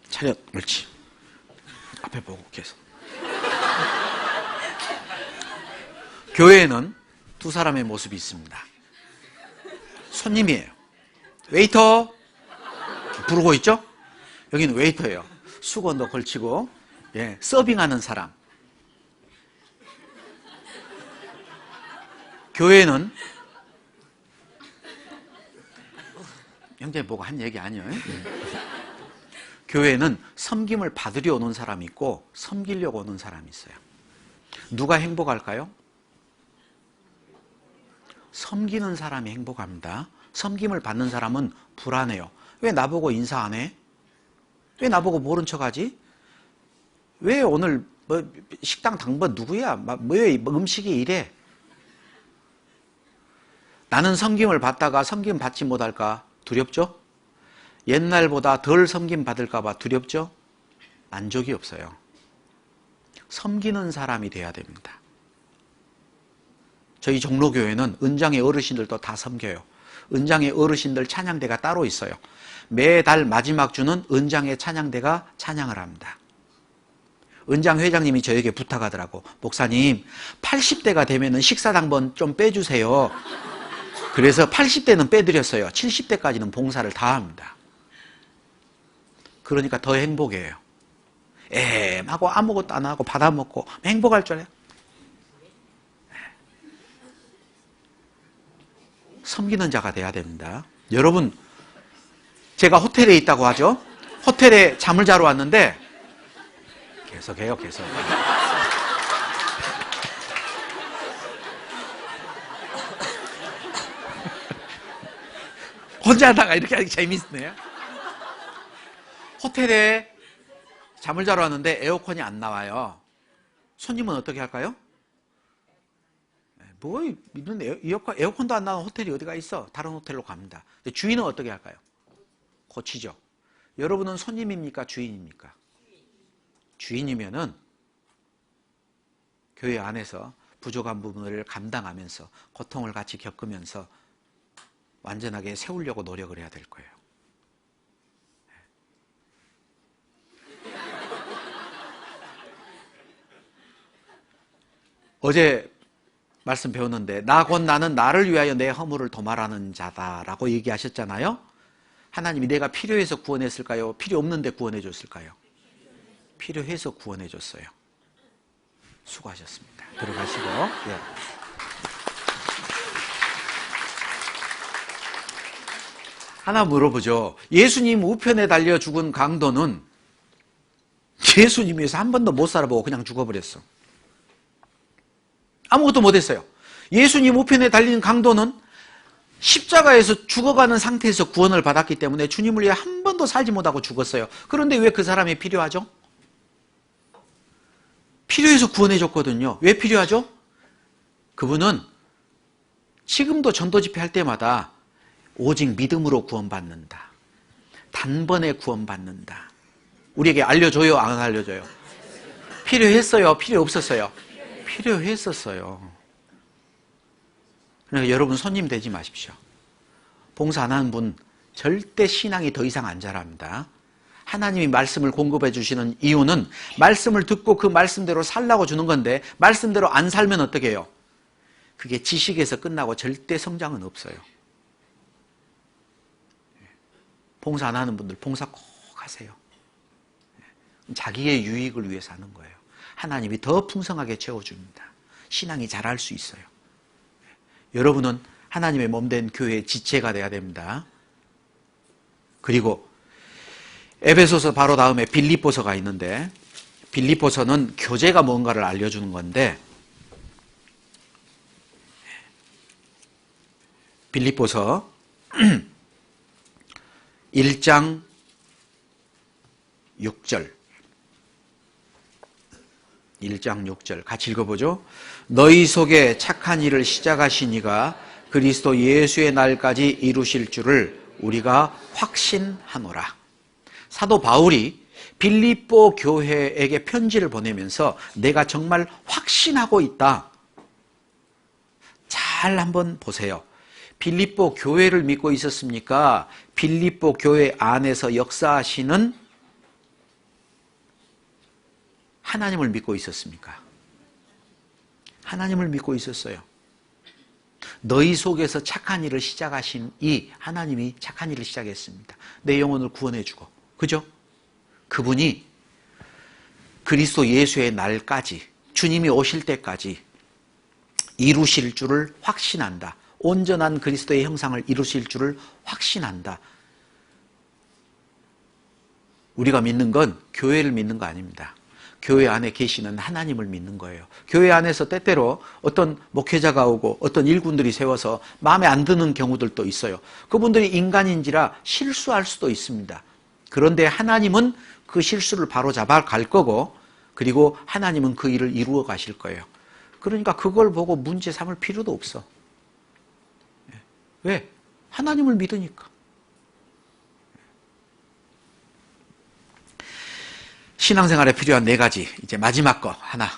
차렷 옳지. 앞에 보고 계속. 교회에는 두 사람의 모습이 있습니다. 손님이에요. 웨이터 부르고 있죠? 여기는 웨이터예요. 수건도 걸치고 서빙하는 사람. 교회는 형제 보고 한 얘기 아니에요. 교회는 섬김을 받으려 오는 사람이 있고 섬기려고 오는 사람이 있어요. 누가 행복할까요? 섬기는 사람이 행복합니다. 섬김을 받는 사람은 불안해요. 왜 나보고 인사 안 해? 왜 나보고 모른 척하지? 왜 오늘 식당 당번 누구야? 왜 음식이 이래? 나는 섬김을 받다가 섬김 받지 못할까 두렵죠? 옛날보다 덜 섬김 받을까 봐 두렵죠? 만족이 없어요. 섬기는 사람이 돼야 됩니다. 저희 종로교회는 은장의 어르신들도 다 섬겨요. 은장의 어르신들 찬양대가 따로 있어요. 매달 마지막 주는 은장의 찬양대가 찬양을 합니다. 은장 회장님이 저에게 부탁하더라고. 목사님, 80대가 되면 식사당번 좀 빼주세요. 그래서 80대는 빼드렸어요. 70대까지는 봉사를 다 합니다. 그러니까 더 행복해요. 하고 아무것도 안 하고 받아먹고 행복할 줄 알아요. 섬기는 자가 돼야 됩니다. 여러분, 제가 호텔에 있다고 하죠. 호텔에 잠을 자러 왔는데 계속해요. 혼자 하다가 이렇게 하기 재밌네요. 호텔에 잠을 자러 왔는데 에어컨이 안 나와요. 손님은 어떻게 할까요? 에어컨도 안 나오는 호텔이 어디가 있어? 다른 호텔로 갑니다. 주인은 어떻게 할까요? 고치죠. 여러분은 손님입니까? 주인입니까? 주인이면은 교회 안에서 부족한 부분을 감당하면서 고통을 같이 겪으면서 완전하게 세우려고 노력을 해야 될 거예요. 어제 말씀 배웠는데 나 곧 나는 나를 위하여 내 허물을 도말하는 자다라고 얘기하셨잖아요. 하나님이 내가 필요해서 구원했을까요? 필요 없는데 구원해 줬을까요? 필요해서 구원해 줬어요. 수고하셨습니다. 들어가시고. 하나 물어보죠. 예수님 우편에 달려 죽은 강도는 예수님에서 한 번도 못 살아보고 그냥 죽어버렸어. 아무것도 못했어요. 예수님 우편에 달린 강도는 십자가에서 죽어가는 상태에서 구원을 받았기 때문에 주님을 위해 한 번도 살지 못하고 죽었어요. 그런데 왜 그 사람이 필요하죠? 필요해서 구원해 줬거든요. 왜 필요하죠? 그분은 지금도 전도 집회할 때마다 오직 믿음으로 구원받는다. 단번에 구원받는다. 우리에게 알려줘요? 안 알려줘요? 필요했어요? 필요 없었어요? 필요했었어요. 그러니까 여러분 손님 되지 마십시오. 봉사 안 하는 분 절대 신앙이 더 이상 안 자랍니다. 하나님이 말씀을 공급해 주시는 이유는 말씀을 듣고 그 말씀대로 살라고 주는 건데 말씀대로 안 살면 어떻게 해요? 그게 지식에서 끝나고 절대 성장은 없어요. 봉사 안 하는 분들 봉사 꼭 하세요. 자기의 유익을 위해서 하는 거예요. 하나님이 더 풍성하게 채워줍니다. 신앙이 자랄 수 있어요. 여러분은 하나님의 몸된 교회의 지체가 돼야 됩니다. 그리고 에베소서 바로 다음에 빌립보서가 있는데 빌립보서는 교제가 뭔가를 알려주는 건데 빌립보서 1장 6절 1장 6절 같이 읽어보죠. 너희 속에 착한 일을 시작하신 이가 그리스도 예수의 날까지 이루실 줄을 우리가 확신하노라. 사도 바울이 빌립보 교회에게 편지를 보내면서 내가 정말 확신하고 있다. 잘 한번 보세요. 빌립보 교회를 믿고 있었습니까? 빌립보 교회 안에서 역사하시는 하나님을 믿고 있었습니까? 하나님을 믿고 있었어요. 너희 속에서 착한 일을 시작하신 이 하나님이 착한 일을 시작했습니다. 내 영혼을 구원해주고, 그죠? 그분이 그리스도 예수의 날까지, 주님이 오실 때까지 이루실 줄을 확신한다. 온전한 그리스도의 형상을 이루실 줄을 확신한다. 우리가 믿는 건 교회를 믿는 거 아닙니다. 교회 안에 계시는 하나님을 믿는 거예요. 교회 안에서 때때로 어떤 목회자가 오고 어떤 일꾼들이 세워서 마음에 안 드는 경우들도 있어요. 그분들이 인간인지라 실수할 수도 있습니다. 그런데 하나님은 그 실수를 바로잡아 갈 거고 그리고 하나님은 그 일을 이루어 가실 거예요. 그러니까 그걸 보고 문제 삼을 필요도 없어. 왜? 하나님을 믿으니까. 신앙생활에 필요한 4가지, 이제 마지막 거 하나,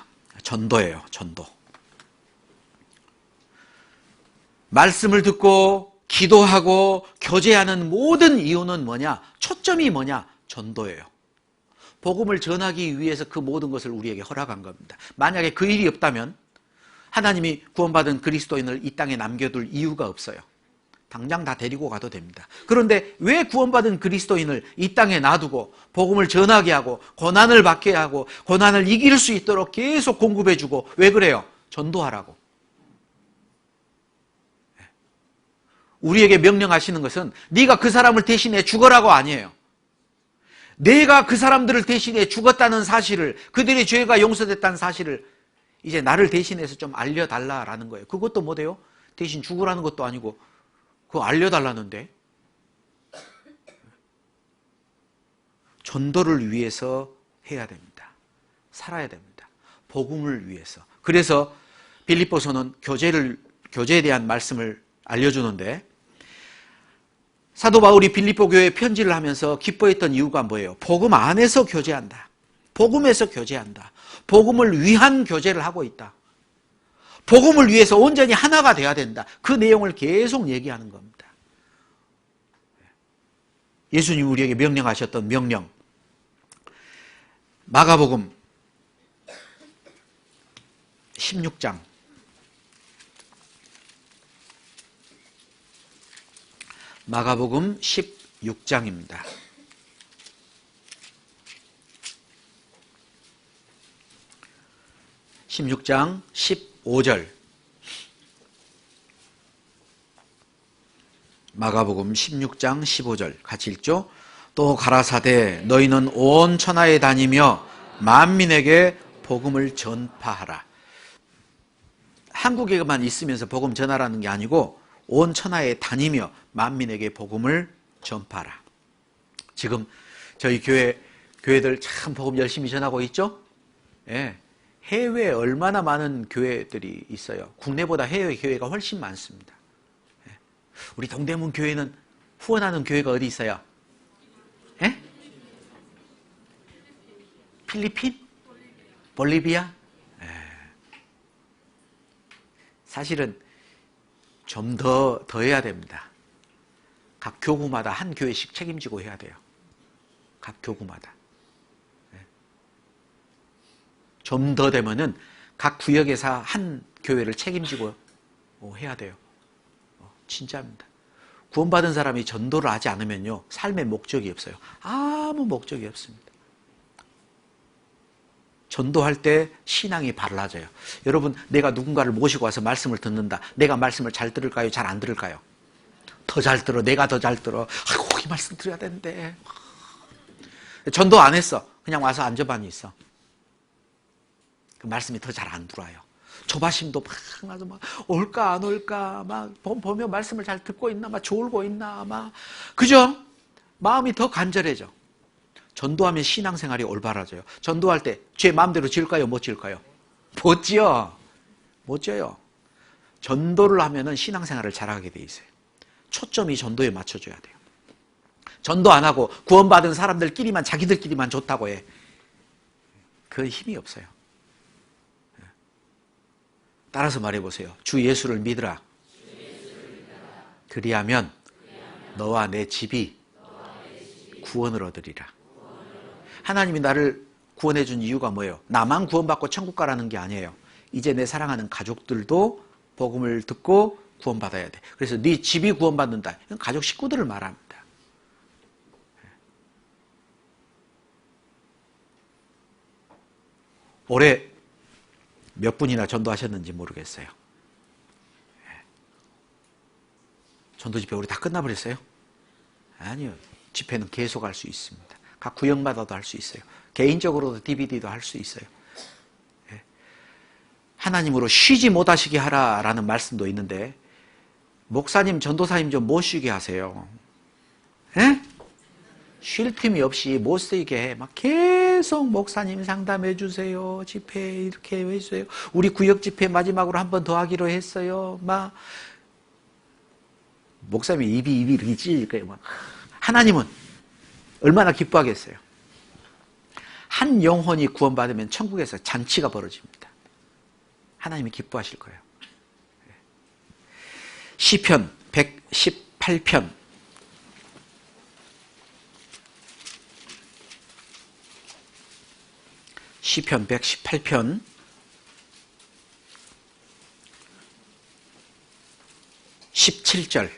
전도예요. 전도. 말씀을 듣고 기도하고 교제하는 모든 이유는 뭐냐? 초점이 뭐냐? 전도예요. 복음을 전하기 위해서 그 모든 것을 우리에게 허락한 겁니다. 만약에 그 일이 없다면 하나님이 구원받은 그리스도인을 이 땅에 남겨둘 이유가 없어요. 당장 다 데리고 가도 됩니다. 그런데 왜 구원받은 그리스도인을 이 땅에 놔두고 복음을 전하게 하고 고난을 받게 하고 고난을 이길 수 있도록 계속 공급해주고 왜 그래요? 전도하라고. 우리에게 명령하시는 것은 네가 그 사람을 대신해 죽어라고 아니에요. 내가 그 사람들을 대신해 죽었다는 사실을, 그들의 죄가 용서됐다는 사실을 이제 나를 대신해서 좀 알려달라라는 거예요. 그것도 못해요? 대신 죽으라는 것도 아니고 그거 알려달라는데. 전도를 위해서 해야 됩니다. 살아야 됩니다. 복음을 위해서. 그래서 빌립보서는 교제에 대한 말씀을 알려주는데 사도 바울이 빌립보 교회에 편지를 하면서 기뻐했던 이유가 뭐예요? 복음 안에서 교제한다. 복음에서 교제한다. 복음을 위한 교제를 하고 있다. 복음을 위해서 온전히 하나가 돼야 된다. 그 내용을 계속 얘기하는 겁니다. 예수님이 우리에게 명령하셨던 명령. 마가복음 16장. 마가복음 16장입니다. (16장) 15절. 마가복음 16장 15절 같이 읽죠. 또 가라사대 너희는 온 천하에 다니며 만민에게 복음을 전파하라. 한국에만 있으면서 복음 전하라는 게 아니고 온 천하에 다니며 만민에게 복음을 전파하라. 지금 저희 교회들 참 복음 열심히 전하고 있죠? 예. 해외에 얼마나 많은 교회들이 있어요. 국내보다 해외 교회가 훨씬 많습니다. 예. 우리 동대문 교회는 후원하는 교회가 어디 있어요? 예? 필리핀? 볼리비아? 예. 사실은 좀 더 해야 됩니다. 각 교구마다 한 교회씩 책임지고 해야 돼요. 각 교구마다. 좀 더 되면은 각 구역에서 한 교회를 책임지고 해야 돼요. 진짜입니다. 구원받은 사람이 전도를 하지 않으면요, 삶의 목적이 없어요. 아무 목적이 없습니다. 전도할 때 신앙이 발라져요. 여러분, 내가 누군가를 모시고 와서 말씀을 듣는다. 내가 말씀을 잘 들을까요? 잘 안 들을까요? 더 잘 들어. 내가 더 잘 들어. 아이고, 이 말씀 들어야 되는데. 전도 안 했어. 그냥 와서 앉아만 있어. 그 말씀이 더 잘 안 들어와요. 조바심도 막 아주 막 올까 안 올까 막 보면 말씀을 잘 듣고 있나 막 졸고 있나 막 그죠? 마음이 더 간절해져. 전도하면 신앙생활이 올바라져요. 전도할 때 제 마음대로 지을까요? 못 지을까요? 못 지어. 못 지어요. 전도를 하면은 신앙생활을 잘하게 돼 있어요. 초점이 전도에 맞춰줘야 돼요. 전도 안 하고 구원받은 사람들끼리만 자기들끼리만 좋다고 해. 그 힘이 없어요. 따라서 말해보세요. 주 예수를 믿으라. 그리하면 너와 내 집이 구원을 얻으리라. 하나님이 나를 구원해 준 이유가 뭐예요? 나만 구원받고 천국 가라는 게 아니에요. 이제 내 사랑하는 가족들도 복음을 듣고 구원받아야 돼. 그래서 네 집이 구원받는다. 이건 가족 식구들을 말합니다. 올해 몇 분이나 전도하셨는지 모르겠어요. 전도 집회 우리 다 끝나버렸어요? 아니요. 집회는 계속 할 수 있습니다. 각 구역마다도 할 수 있어요. 개인적으로도 DVD도 할 수 있어요. 하나님으로 쉬지 못하시게 하라라는 말씀도 있는데 목사님, 전도사님 좀 못 쉬게 하세요. 에? 쉴 틈이 없이 못 쓰게 해. 막 계속 목사님 상담해 주세요. 집회 이렇게 해주세요. 우리 구역 집회 마지막으로 한 번 더 하기로 했어요. 막 목사님이 입이 이렇게 찢어질 거예요. 막. 하나님은 얼마나 기뻐하겠어요. 한 영혼이 구원받으면 천국에서 잔치가 벌어집니다. 하나님이 기뻐하실 거예요. 시편 118편 시편 118편 17절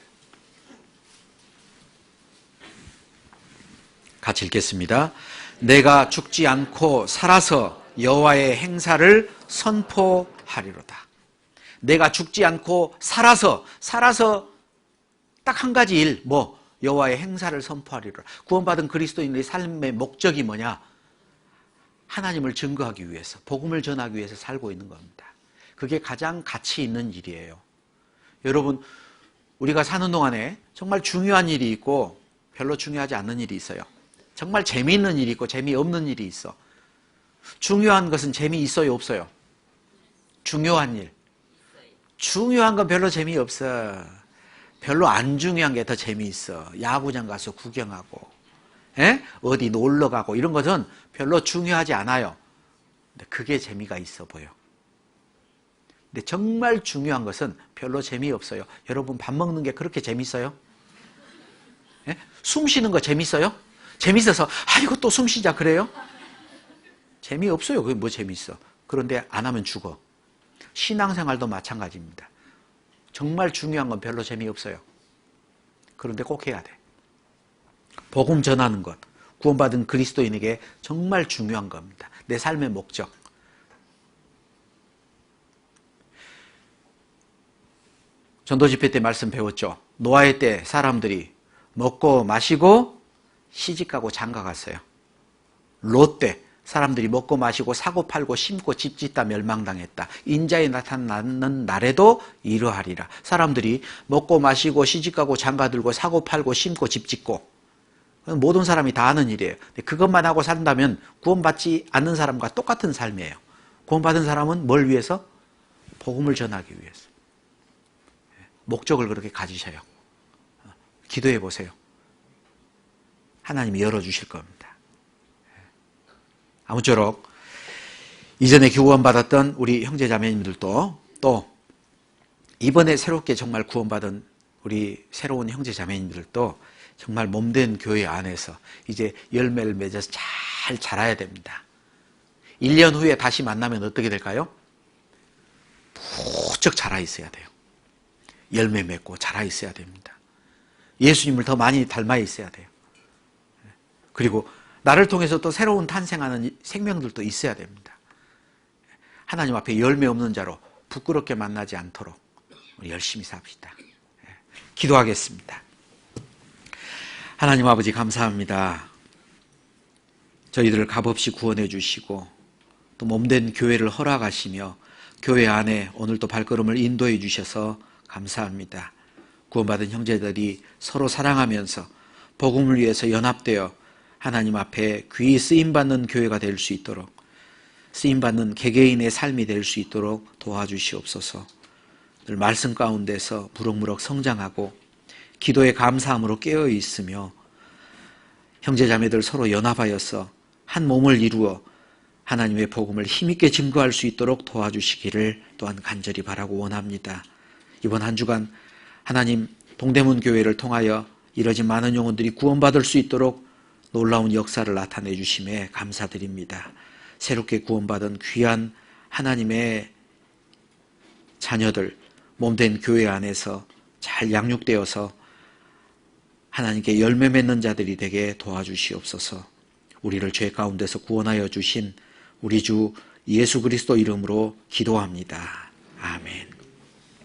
같이 읽겠습니다. 내가 죽지 않고 살아서 여호와의 행사를 선포하리로다. 내가 죽지 않고 살아서 딱 한 가지 일, 여호와의 행사를 선포하리로다. 구원받은 그리스도인의 삶의 목적이 뭐냐? 하나님을 증거하기 위해서, 복음을 전하기 위해서 살고 있는 겁니다. 그게 가장 가치 있는 일이에요. 여러분, 우리가 사는 동안에 정말 중요한 일이 있고 별로 중요하지 않는 일이 있어요. 정말 재미있는 일이 있고 재미없는 일이 있어. 중요한 것은 재미있어요, 없어요? 중요한 일. 중요한 건 별로 재미없어. 별로 안 중요한 게 더 재미있어. 야구장 가서 구경하고, 어디 놀러 가고 이런 것은 별로 중요하지 않아요. 근데 그게 재미가 있어 보여. 근데 정말 중요한 것은 별로 재미없어요. 여러분, 밥 먹는 게 그렇게 재밌어요? 숨 쉬는 거 재밌어요? 재밌어서 이거 또 숨 쉬자 그래요? 재미없어요. 그게 뭐 재밌어. 그런데 안 하면 죽어. 신앙생활도 마찬가지입니다. 정말 중요한 건 별로 재미없어요. 그런데 꼭 해야 돼. 복음 전하는 것, 구원받은 그리스도인에게 정말 중요한 겁니다. 내 삶의 목적. 전도 집회 때 말씀 배웠죠. 노아의 때 사람들이 먹고 마시고 시집가고 장가갔어요. 롯 때 사람들이 먹고 마시고 사고 팔고 심고 집 짓다 멸망당했다. 인자에 나타나는 날에도 이러하리라. 사람들이 먹고 마시고 시집가고 장가들고 사고 팔고 심고 집 짓고, 모든 사람이 다 하는 일이에요. 그것만 하고 산다면 구원받지 않는 사람과 똑같은 삶이에요. 구원받은 사람은 뭘 위해서? 복음을 전하기 위해서. 목적을 그렇게 가지셔요. 기도해 보세요. 하나님이 열어주실 겁니다. 아무쪼록 이전에 구원받았던 우리 형제자매님들도 또 이번에 새롭게 정말 구원받은 우리 새로운 형제 자매님들도 정말 몸된 교회 안에서 이제 열매를 맺어서 잘 자라야 됩니다. 1년 후에 다시 만나면 어떻게 될까요? 부쩍 자라 있어야 돼요. 열매 맺고 자라 있어야 됩니다. 예수님을 더 많이 닮아 있어야 돼요. 그리고 나를 통해서 또 새로운 탄생하는 생명들도 있어야 됩니다. 하나님 앞에 열매 없는 자로 부끄럽게 만나지 않도록 우리 열심히 삽시다. 기도하겠습니다. 하나님 아버지 감사합니다. 저희들을 값없이 구원해 주시고 또 몸된 교회를 허락하시며 교회 안에 오늘도 발걸음을 인도해 주셔서 감사합니다. 구원받은 형제들이 서로 사랑하면서 복음을 위해서 연합되어 하나님 앞에 귀히 쓰임받는 교회가 될 수 있도록, 쓰임받는 개개인의 삶이 될 수 있도록 도와주시옵소서. 늘 말씀 가운데서 무럭무럭 성장하고 기도의 감사함으로 깨어 있으며 형제자매들 서로 연합하여서 한 몸을 이루어 하나님의 복음을 힘있게 증거할 수 있도록 도와주시기를 또한 간절히 바라고 원합니다. 이번 한 주간 하나님 동대문 교회를 통하여 이뤄진 많은 영혼들이 구원받을 수 있도록 놀라운 역사를 나타내 주심에 감사드립니다. 새롭게 구원받은 귀한 하나님의 자녀들 몸된 교회 안에서 잘 양육되어서 하나님께 열매 맺는 자들이 되게 도와주시옵소서. 우리를 죄 가운데서 구원하여 주신 우리 주 예수 그리스도 이름으로 기도합니다. 아멘.